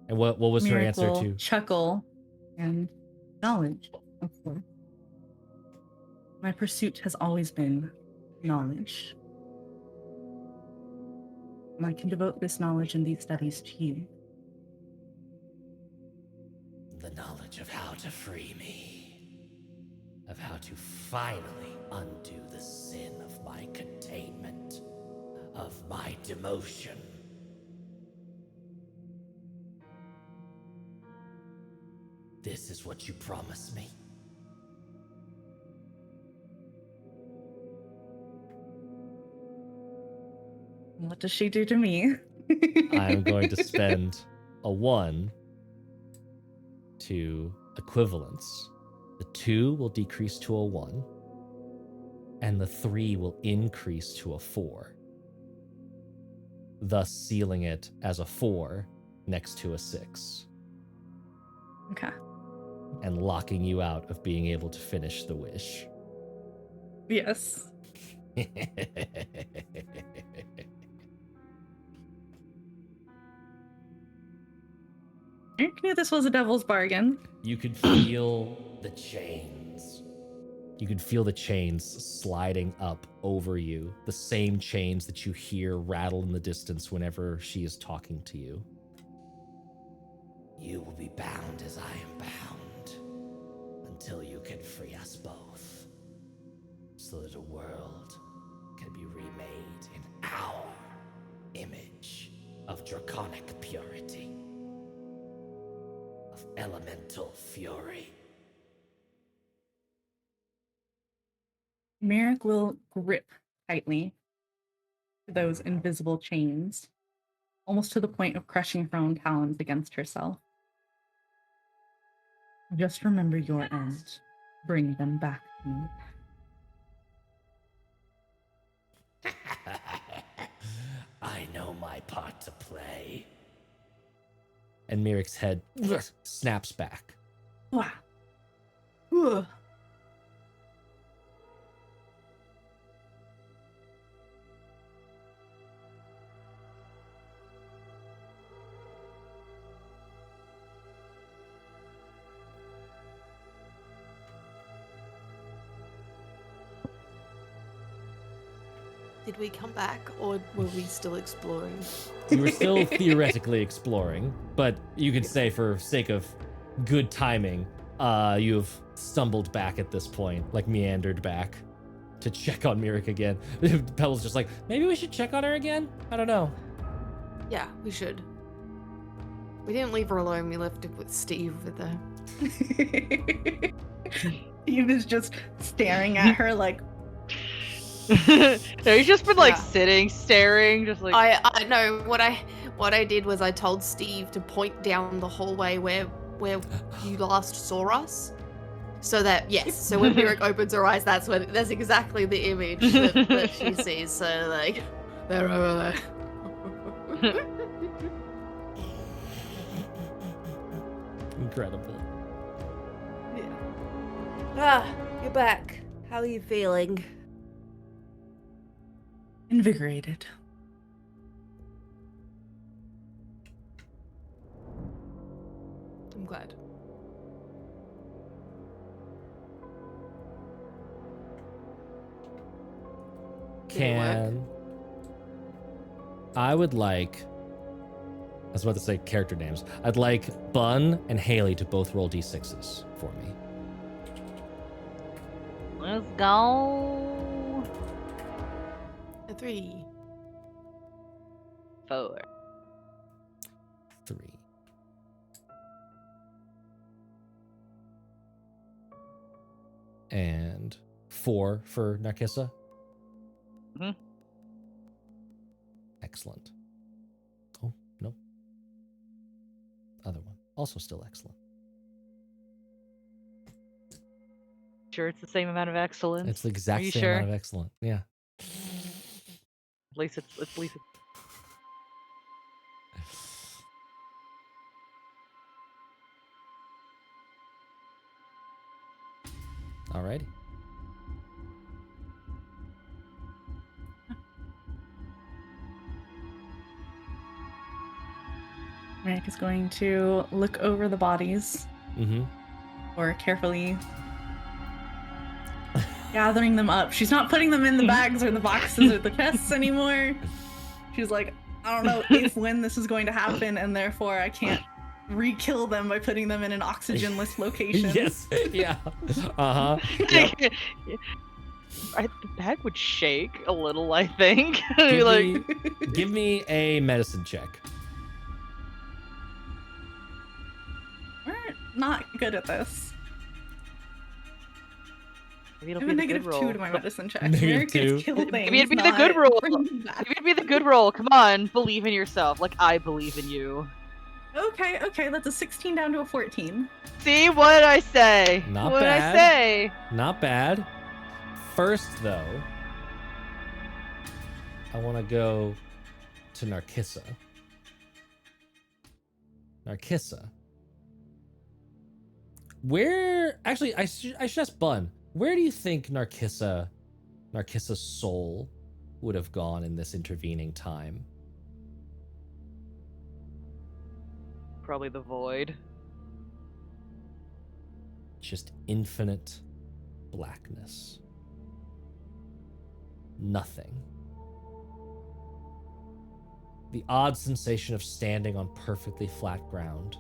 And what was her answer Miracle, to? Chuckle and knowledge, of course. My pursuit has always been knowledge. And I can devote this knowledge and these studies to you. The knowledge of how to free me, of how to finally undo the sin of my containment, of my demotion. This is what you promised me. What does she do to me? I'm going to spend a 1 to equivalence. The 2 will decrease to a 1, and the 3 will increase to a 4, thus sealing it as a 4 next to a 6. Okay. And locking you out of being able to finish the wish. Yes. Eric knew this was a devil's bargain. You could feel the chains. You could feel the chains sliding up over you. The same chains that you hear rattle in the distance whenever she is talking to you. You will be bound as I am bound until you can free us both, so that a world can be remade in our image of draconic purity, of elemental fury. Merrick will grip tightly to those invisible chains, almost to the point of crushing her own talons against herself. Just remember your end. Bring them back to me. I know my part to play. And Mirik's head snaps back. Wow. Ugh. Did we come back, or were we still exploring? You were still theoretically exploring, but you could say for sake of good timing, you have stumbled back at this point, like meandered back to check on Mirik again. Pebble's just like, maybe we should check on her again? I don't know. Yeah, we should. We didn't leave her alone. We left her with Steve with her. Steve is just staring at her like. No, he's just been like sitting, staring, just like. I know what I did was I told Steve to point down the hallway where you last saw us, so that so when Mirik opens her eyes, that's exactly the image that she sees. So like, they're over there. Incredible. You're back. How are you feeling? Invigorated. I'm glad. I was about to say character names. I'd like Bun and Haley to both roll d6s for me. Let's go. A 3. 4. 3. And 4 for Narkissa. Mhm. Excellent. Oh, no. Other one. Also still excellent. Sure, it's the same amount of excellence. It's the exact Are you same sure? amount of excellent. Yeah. At least it's Alrighty. Mirik is going to look over the bodies, or carefully gathering them up. She's not putting them in the bags or the boxes or the chests anymore. She's like, I don't know if when this is going to happen, and therefore I can't re-kill them by putting them in an oxygenless location. Yes. Yeah. Uh-huh. Yep. The bag would shake a little, I think. Give me a medicine check. We're not good at this. Maybe I it'll have be a the good -2 roll. to my medicine check. -2. Mirik kill things, Maybe it'd be the not good roll. bring them back. Maybe it'd be the good roll. Come on, believe in yourself. Like I believe in you. Okay, that's a 16 down to a 14. See, what did I say? Not what bad. did I say? Not bad. First, though, I want to go to Narkissa. Narkissa. Where... Actually, I should ask Bun. Where do you think Narkissa's soul would have gone in this intervening time? Probably the void. Just infinite blackness. Nothing. The odd sensation of standing on perfectly flat ground,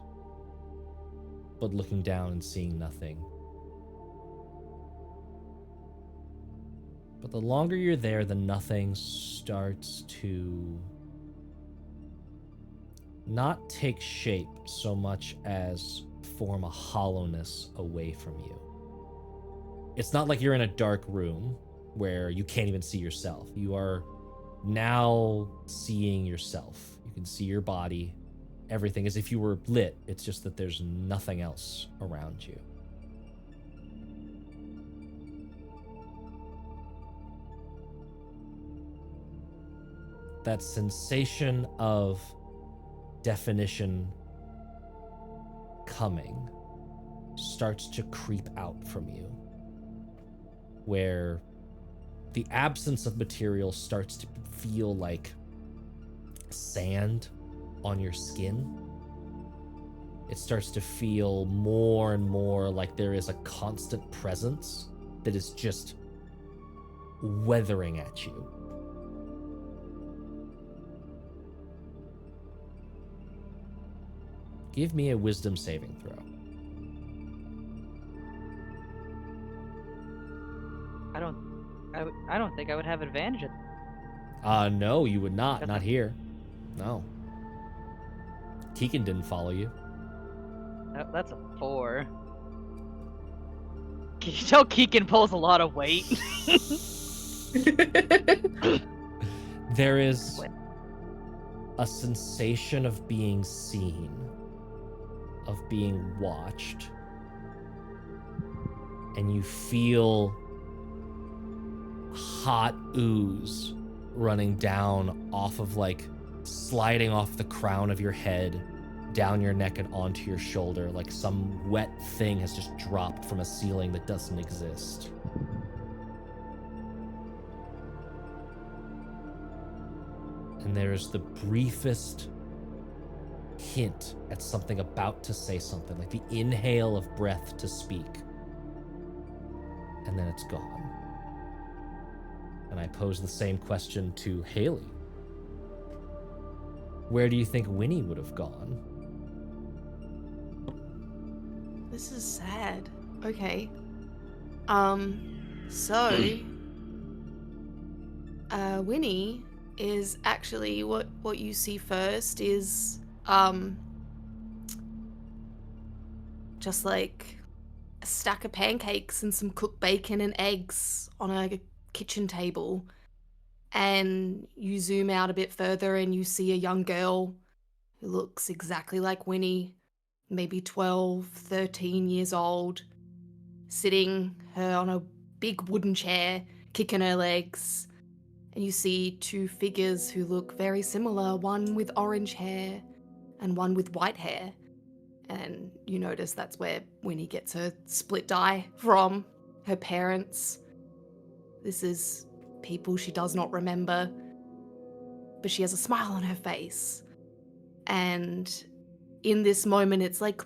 but looking down and seeing nothing. But the longer you're there, the nothing starts to not take shape so much as form a hollowness away from you. It's not like you're in a dark room where you can't even see yourself. You are now seeing yourself. You can see your body, everything as if you were lit. It's just that there's nothing else around you. That sensation of definition coming starts to creep out from you, where the absence of material starts to feel like sand on your skin. It starts to feel more and more like there is a constant presence that is just weathering at you. Give me a wisdom saving throw. I don't think I would have advantage at No, you would not. Not here. No. Keegan didn't follow you. That's a 4. Can you tell Keegan pulls a lot of weight? There is a sensation of being seen, of being watched, and you feel hot ooze running down off of, like, sliding off the crown of your head, down your neck and onto your shoulder, like some wet thing has just dropped from a ceiling that doesn't exist. And there's the briefest hint at something about to say something, like the inhale of breath to speak. And then it's gone. And I pose the same question to Haley. Where do you think Winnie would have gone? This is sad. Okay. So Winnie is actually what you see first is just like a stack of pancakes and some cooked bacon and eggs on a kitchen table. And you zoom out a bit further and you see a young girl who looks exactly like Winnie, maybe 12, 13 years old, sitting her on a big wooden chair, kicking her legs. And you see two figures who look very similar, one with orange hair and one with white hair. And you notice that's where Winnie gets her split eye from, her parents. This is people she does not remember, but she has a smile on her face. And in this moment, it's like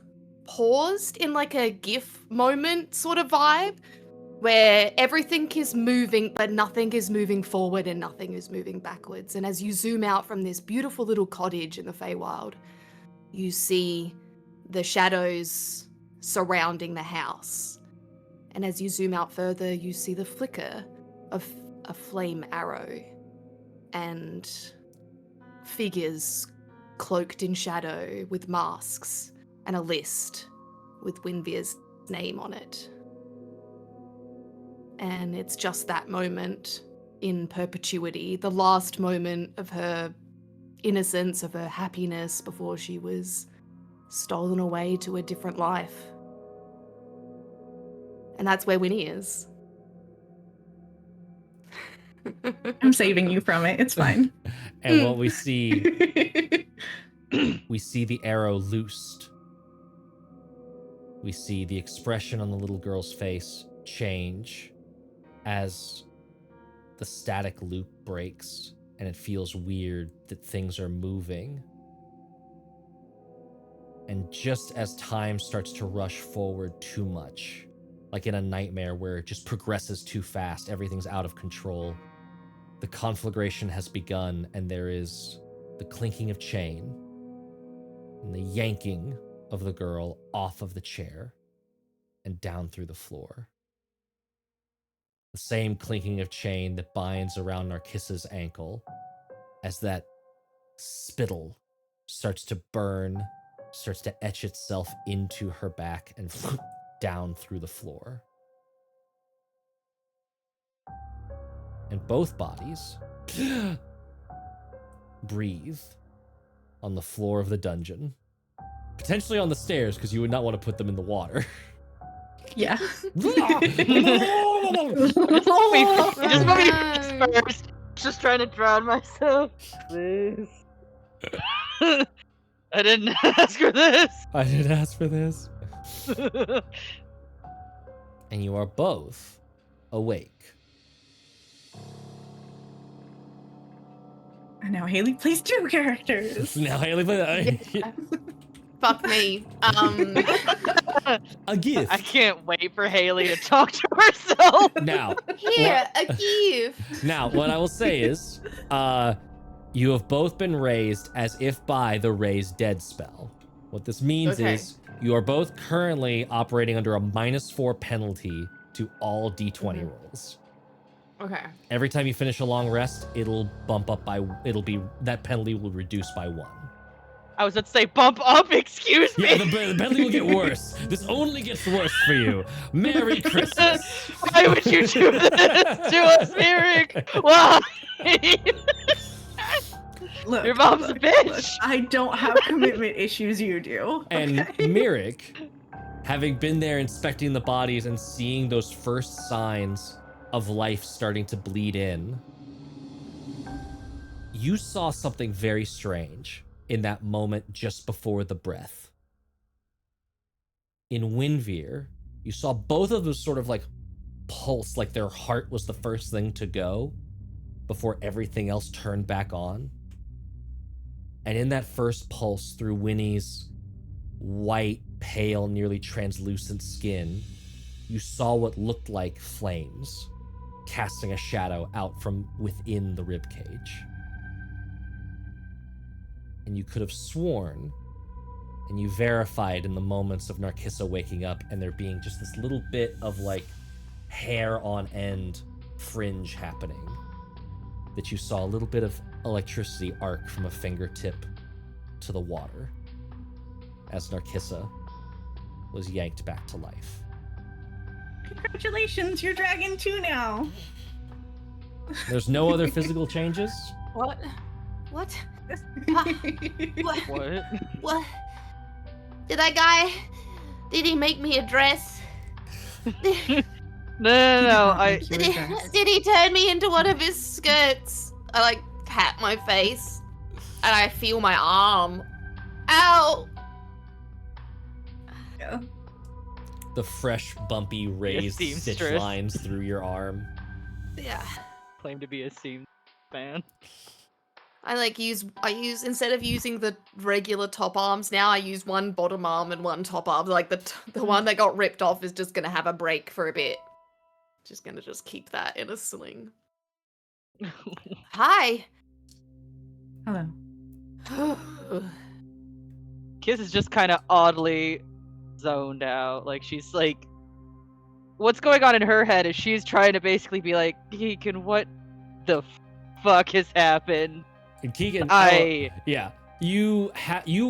paused in like a GIF moment sort of vibe, where everything is moving, but nothing is moving forward and nothing is moving backwards. And as you zoom out from this beautiful little cottage in the Feywild, you see the shadows surrounding the house. And as you zoom out further, you see the flicker of a flame arrow and figures cloaked in shadow with masks and a list with Winvir's name on it. And it's just that moment in perpetuity, the last moment of her innocence, of her happiness before she was stolen away to a different life. And that's where Winnie is. I'm saving you from it. It's fine. And what we see, we see the arrow loosed. We see the expression on the little girl's face change as the static loop breaks, and it feels weird that things are moving. And just as time starts to rush forward too much, like in a nightmare where it just progresses too fast, everything's out of control, the conflagration has begun, and there is the clinking of chain and the yanking of the girl off of the chair and down through the floor. The same clinking of chain that binds around Narcissa's ankle as that spittle starts to burn, starts to etch itself into her back and down through the floor. And both bodies breathe on the floor of the dungeon. Potentially on the stairs, because you would not want to put them in the water. Yeah. Just first. Just trying to drown myself. Please. I didn't ask for this. I didn't ask for this. And you are both awake. And now Haley plays 2 characters. Now Haley play Fuck me. a gift. I can't wait for Haley to talk to herself. Now, Here, a gift. now, what I will say is, you have both been raised as if by the raise dead spell. What this means Okay. is you are both currently operating under a -4 penalty to all D20 rolls. Okay. Every time you finish a long rest, it'll bump up by, that penalty will reduce by 1. I was about to say bump up, excuse me. Yeah, the penalty will get worse. This only gets worse for you. Merry Christmas. Why would you do this to us, Merrick? Why? Look, Your mom's a bitch. look, I don't have commitment issues, you do. And okay? Merrick, having been there inspecting the bodies and seeing those first signs of life starting to bleed in, you saw something very strange in that moment just before the breath. In Windveer, you saw both of them sort of like pulse, like their heart was the first thing to go before everything else turned back on. And in that first pulse through Winnie's white, pale, nearly translucent skin, you saw what looked like flames casting a shadow out from within the ribcage. And you could have sworn, and you verified in the moments of Narcissa waking up and there being just this little bit of like hair on end fringe happening, that you saw a little bit of electricity arc from a fingertip to the water as Narcissa was yanked back to life. Congratulations, you're Dragon 2 now. There's no other physical changes? What? What? What? What? What? Did that guy? Did he make me a dress? No. Did he turn me into one of his skirts? I like pat my face, and I feel my arm. Ow! Yeah. The fresh, bumpy, raised stitch seamstress. lines through your arm. Yeah. Claim to be a seam fan. I use instead of using the regular top arms now, I use one bottom arm and one top arm. Like the one that got ripped off is just gonna have a break for a bit. Just gonna keep that in a sling. Hi. Hello. Kiss is just kind of oddly zoned out. Like she's like, what's going on in her head is she's trying to basically be like, Keegan, what the fuck has happened? And Keegan, yeah, you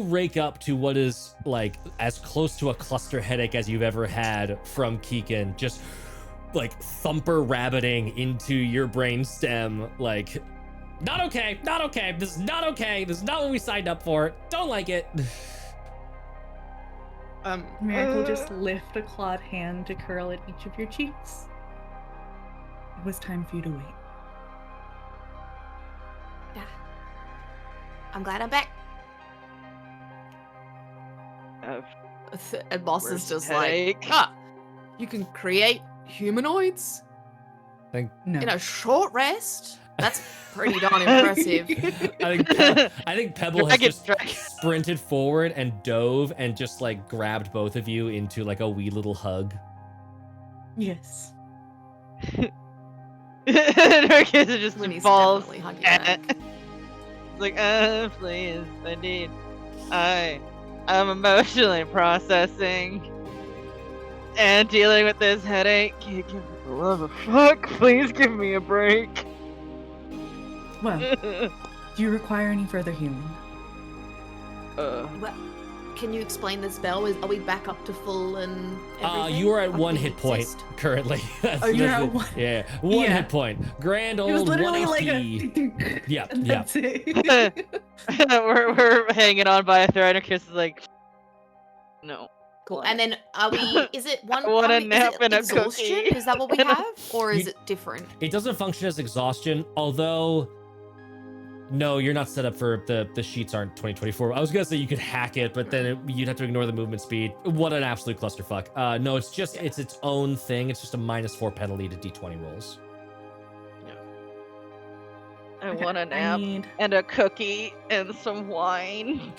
rake up to what is like as close to a cluster headache as you've ever had from Keegan, just like thumper rabbiting into your brainstem, like, not okay, this is not okay, this is not what we signed up for, don't like it. Merrick will just lift a clawed hand to curl at each of your cheeks. It was time for you to wait. Yeah. I'm glad I'm back. And Boss is Worst just headache. like, you can create humanoids No. in a short rest? That's pretty darn impressive. I think Pebble has Dragon, just dragon. sprinted forward and dove and just like grabbed both of you into like a wee little hug. Yes. And her kids are just Winnie's balls. definitely hugging back. It's like, please, I'm emotionally processing and dealing with this headache. Give me the love of fuck, please give me a break. Well, do you require any further healing? Well, can you explain the spell? Are we back up to full and everything? You are at Like, one we hit point exist? currently. Oh, you're at one. Yeah, one Yeah. hit point. Grand It was old one literally like HP. a. Yep, And yep. that's it. we're hanging on by a thread, and Kiss is like, no. Cool. And then are we? Is it one? I want how a many- nap is it and a exhaustion? cookie. Is that what we have, or is You- it different? It doesn't function as exhaustion, although no, you're not set up for the sheets aren't 2024. I was gonna say you could hack it, but then you'd have to ignore the movement speed. What an absolute clusterfuck. No, it's just it's its own thing. It's just a -4 penalty to D20 rolls. I Okay, want a nap need- and a cookie and some wine.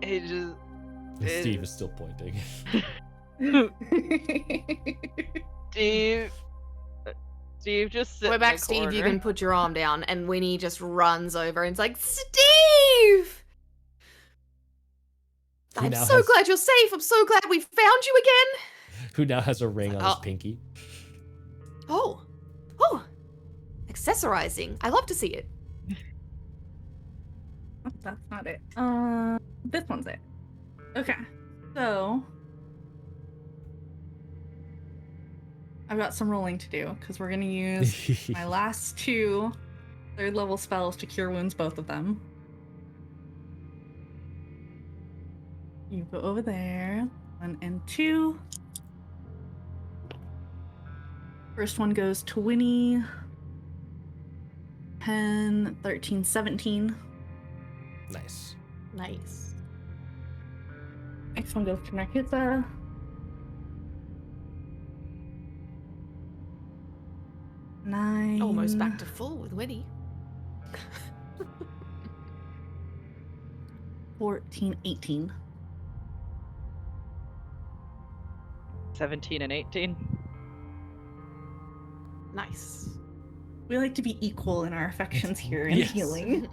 It just. Steve is still pointing. Steve just sit We're in back, the Steve. You corner. can put your arm down, and Winnie just runs over and is like, Steve! Who I'm now so has- glad you're safe. I'm so glad we found you again. Who now has a ring on his Oh. pinky. Oh, accessorizing. I love to see it. Oh, that's not it. This one's it. Okay, so I've got some rolling to do because we're gonna use my last 2 third-level spells to cure wounds, both of them. You go over there. 1 and 2. First one goes to Winnie. 10, 13, 17. Nice. Nice. Next one goes to Narkitha. 9. Almost back to full with Winnie. 14, 18. 17 and 18. Nice. We like to be equal in our affections here in Yes. healing.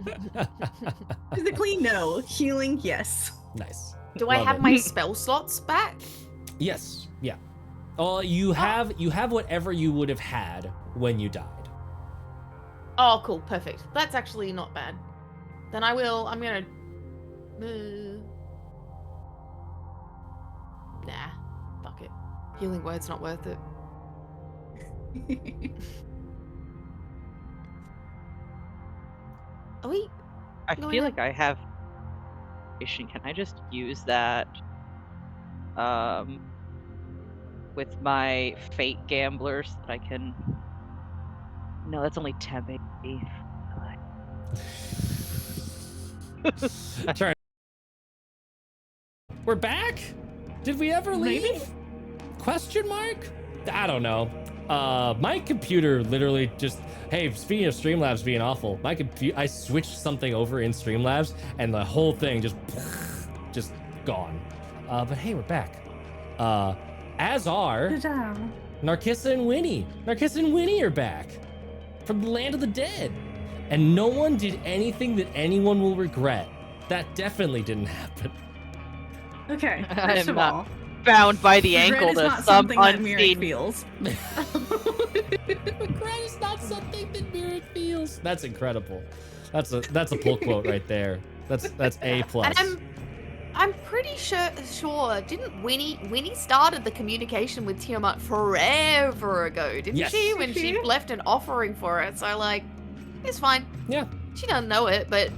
Physically, no. Healing, yes. Nice. Do I Love have it. my spell slots back? Yes. Yeah. Oh, you have whatever you would have had when you died. Oh, cool. Perfect. That's actually not bad. Then I'm gonna... Nah. Fuck it. Healing word's not worth it. Are we... I Go feel ahead. like I have. Can I just use that? With my fate gamblers that I can. No, that's only 10 baby. Sorry. We're back? Did we ever leave? Maybe. Question mark? I don't know. My computer literally just, hey, speaking of Streamlabs being awful, I switched something over in Streamlabs and the whole thing just gone. But hey, we're back. As are Good job. Narkissa and Winnie. Narkissa and Winnie are back from the land of the dead. And no one did anything that anyone will regret. That definitely didn't happen. Okay, I first am of not all, Bound by the regret ankle is to not some something that Mirrored unseen. feels. Regret is not something that Mirrored feels. That's incredible. That's a pull quote right there. That's A plus. And I'm pretty sure didn't Winnie started the communication with Tiamat forever ago, didn't Yes. she? When she left an offering for it. So like, it's fine. Yeah. She doesn't know it, but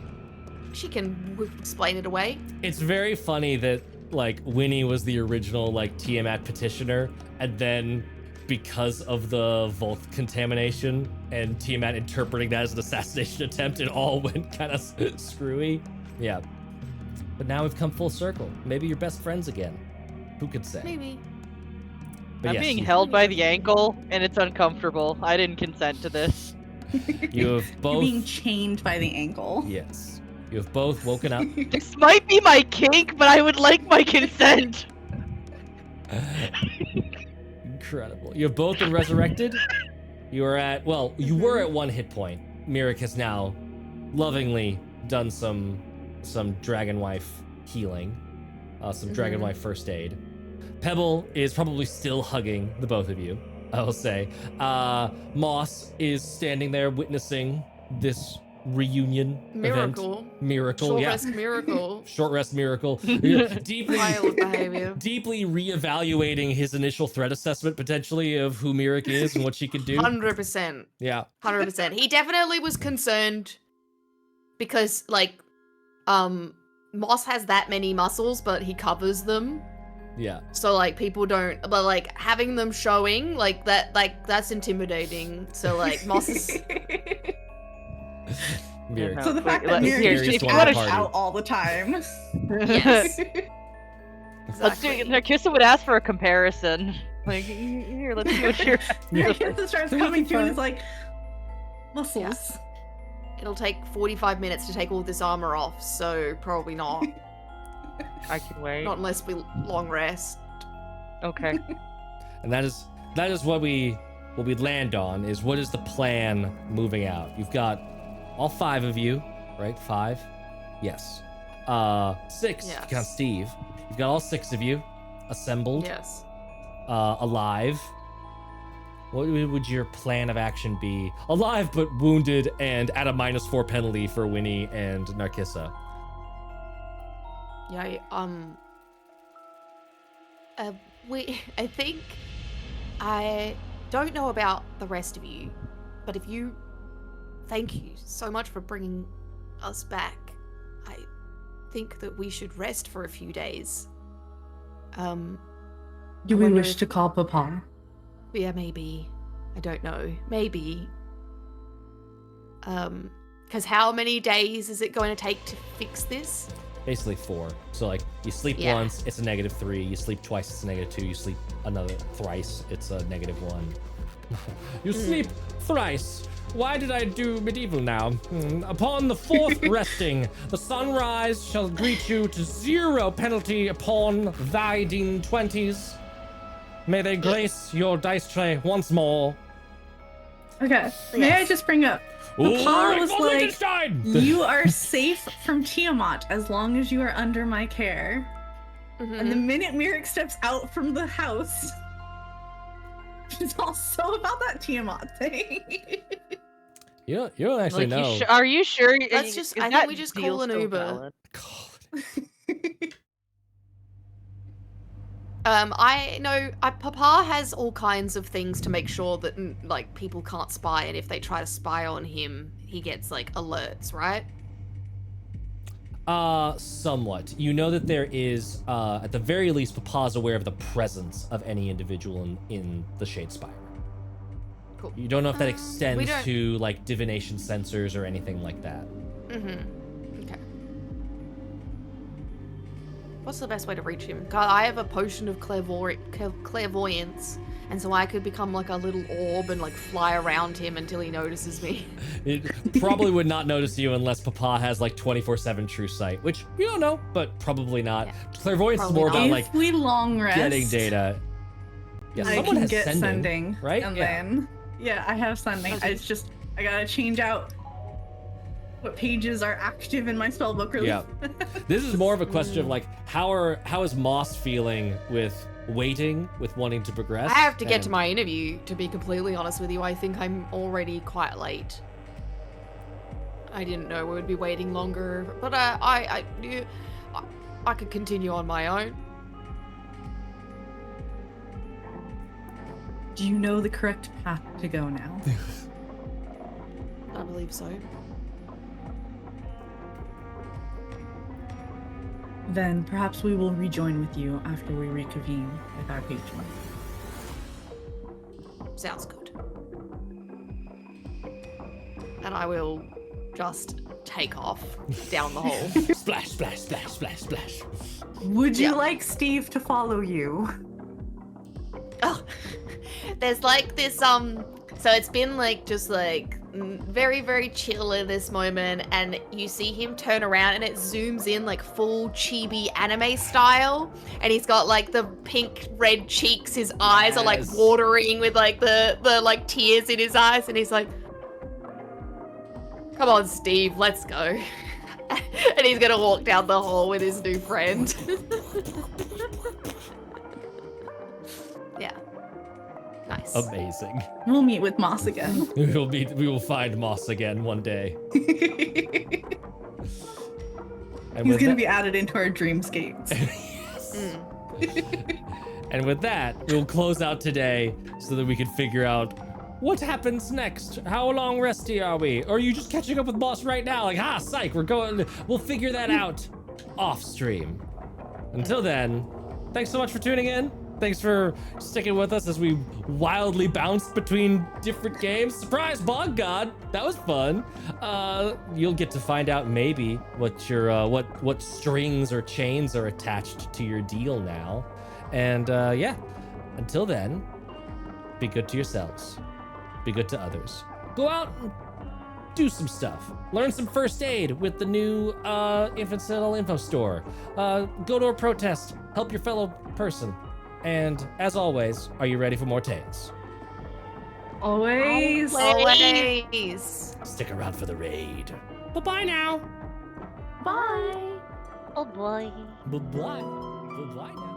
she can explain it away. It's very funny that like Winnie was the original like Tiamat petitioner, and then because of the Volk contamination and Tiamat interpreting that as an assassination attempt, it all went kind of screwy. Yeah. But now we've come full circle. Maybe you're best friends again. Who could say? Maybe. But I'm yes, being you- held by the ankle, and it's uncomfortable. I didn't consent to this. You have You're both. being chained by the ankle. Yes. You have both woken up. This might be my kink, but I would like my consent. Incredible. You have both been resurrected. You are at, well, you were at 1 hit point. Mirik has now lovingly done some dragon wife healing, some dragon wife first aid. Pebble is probably still hugging the both of you, I will say. Moss is standing there witnessing this reunion Miracle. event. Miracle, Short yeah. rest miracle. Short rest miracle. deeply, Violent behavior. deeply reevaluating his initial threat assessment potentially of who Mirik is and what she could do. 100%. Yeah. 100%. He definitely was concerned because, like, Moss has that many muscles, but he covers them. Yeah. So, like, people don't, but, like, having them showing, like, that's intimidating. So, like, Moss is, Mirik. So the fact that Here, Mirror's if just you out wanna and party. out all the time. yes. Let's do Exactly. Narcissa would ask for a comparison. Like, here, let's see what you're. Narcissa starts coming to and is like, muscles. It'll take 45 minutes to take all this armor off, so probably not. I can wait. Not unless we long rest. Okay. And that is what we land on, is what is the plan moving out. You've got all 5 of you, right? 5? Yes. 6 if you count Steve. You've got all 6 of you assembled, Yes. alive. What would your plan of action be? Alive but wounded and at a -4 penalty for Winnie and Narcissa. Yeah, I think I don't know about the rest of you, but thank you so much for bringing us back. I think that we should rest for a few days. Do I we wonder wish if- to call Papa? Yeah, maybe. I don't know. Maybe. Because how many days is it going to take to fix this? Basically 4. So like you sleep Yeah. once, it's a -3. You sleep twice, it's a -2. You sleep another thrice, it's a -1. You sleep thrice. Why did I do medieval now? Upon the 4th resting, the sunrise shall greet you to 0 penalty upon thy deemed 20s. May they grace your dice tray once more. Okay. May I Yes. just bring up, Papa was like, Wittgenstein! you are safe from Tiamat as long as you are under my care. And the minute Mirik steps out from the house, it's also about that Tiamat thing. You don't actually Like, know. are you sure? Let's is just- I think that we just deal call an still Uber. valid? I know Papa has all kinds of things to make sure that like people can't spy, and if they try to spy on him, he gets like alerts, right? Somewhat. You know that there is, at the very least, Papa's aware of the presence of any individual in the Shade Spire. Cool. You don't know if that We extends don't- to, like, divination sensors or anything like that. Okay. What's the best way to reach him? God, I have a potion of clairvoyance, and so I could become like a little orb and like fly around him until he notices me. It probably would not notice you unless Papa has, like, 24/7 true sight, which you don't know, but probably not. Yeah. Clairvoyance Probably is more not. about, If like, we long rest, getting data. Yeah, I someone can has get sending, right? and Yeah. then I have sending. Okay. It's just I gotta change out what pages are active in my spellbook. Really. Yeah. This is more of a question of, like, how is Moss feeling with waiting, with wanting to progress? I have to get to and- my interview, to be completely honest with you. I think I'm already quite late. I didn't know we would be waiting longer, but I could continue on my own. Do you know the correct path to go now? I believe so. Then perhaps we will rejoin with you after we reconvene with our patron. Sounds good. And I will just take off down the hole. Splash, splash, splash, splash, splash. Would you Yeah. like Steve to follow you? Oh, there's like this so it's been like just like very, very chill in this moment, and you see him turn around and it zooms in like full chibi anime style, and he's got like the pink red cheeks, his eyes are like Yes. watering with like the like tears in his eyes, and he's like, come on Steve, let's go. And he's gonna walk down the hall with his new friend. Yeah. Nice. Amazing. We'll meet with Moss again. We will find Moss again one day. And He's with gonna that- be added into our dreamscapes. Yes. Mm. And with that, we'll close out today so that we can figure out what happens next. How long resty are we? Or are you just catching up with Boss right now? Like, psych, we'll figure that out off stream. Until then, thanks so much for tuning in. Thanks for sticking with us as we wildly bounced between different games. Surprise, Bog God! That was fun. You'll get to find out maybe what your what strings or chains are attached to your deal now. And yeah, until then, be good to yourselves. Be good to others. Go out and do some stuff. Learn some first aid with the new Infant Citadel info store. Go to a protest. Help your fellow person. And as always, are you ready for more tales? Always. Always. Stick around for the raid. Bye-bye now. Bye. Oh boy. Bye-bye. Bye-bye now.